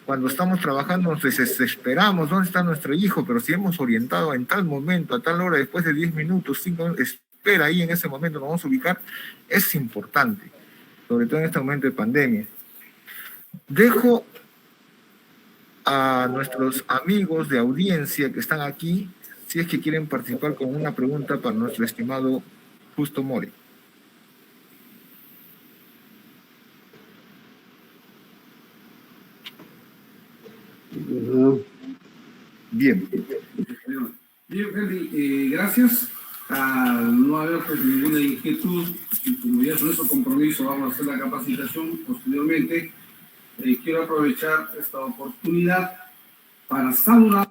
Speaker 2: cuando estamos trabajando nos desesperamos, ¿dónde está nuestro hijo? Pero si hemos orientado en tal momento, a tal hora, después de 10 minutos, 5 minutos, espera ahí en ese momento, nos vamos a ubicar, es importante, sobre todo en este momento de pandemia. Dejo a nuestros amigos de audiencia que están aquí, si es que quieren participar con una pregunta para nuestro estimado Justo More. Bien.
Speaker 1: Bien, Henry, gracias. Al no haber pues ninguna inquietud, y como ya es nuestro compromiso, vamos a hacer la capacitación posteriormente. Quiero aprovechar esta oportunidad para saludar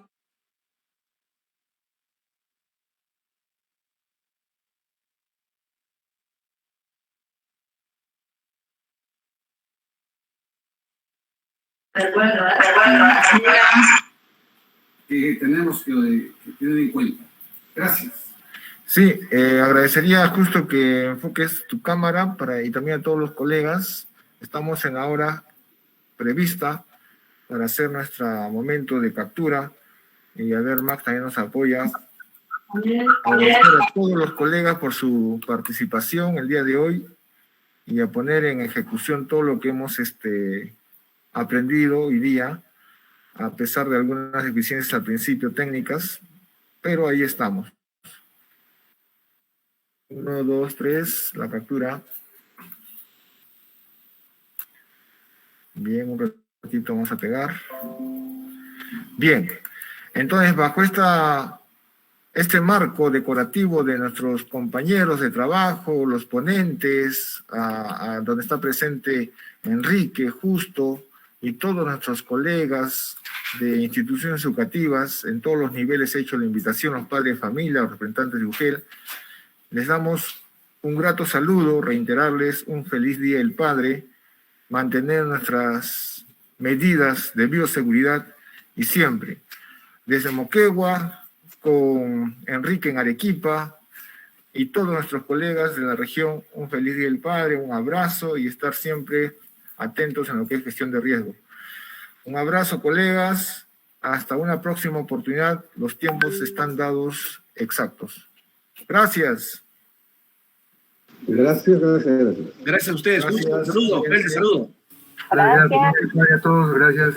Speaker 1: que tenemos que tener en cuenta. Gracias.
Speaker 2: Sí, agradecería justo que enfoques tu cámara y también a todos los colegas. Estamos en la hora prevista para hacer nuestro momento de captura. Y a ver, Max también nos apoya. Agradecer a todos los colegas por su participación el día de hoy y a poner en ejecución todo lo que hemos aprendido hoy día, a pesar de algunas deficiencias al principio técnicas, pero ahí estamos. 1, 2, 3, la captura. Bien, un ratito vamos a pegar. Bien, entonces bajo este marco decorativo de nuestros compañeros de trabajo, los ponentes, donde está presente Enrique, Justo, y todos nuestros colegas de instituciones educativas, en todos los niveles he hecho la invitación, los padres de familia, los representantes de UGEL, les damos un grato saludo, reiterarles un feliz Día del Padre, mantener nuestras medidas de bioseguridad y siempre, desde Moquegua, con Enrique en Arequipa y todos nuestros colegas de la región, un feliz Día del Padre, un abrazo y estar siempre atentos en lo que es gestión de riesgo. Un abrazo, colegas, Hasta una próxima oportunidad. Los tiempos están dados exactos. Gracias.
Speaker 4: Gracias.
Speaker 3: Gracias a ustedes.
Speaker 2: Gracias.
Speaker 3: Un saludo, Freddy, saludo.
Speaker 1: Gracias a todos, gracias.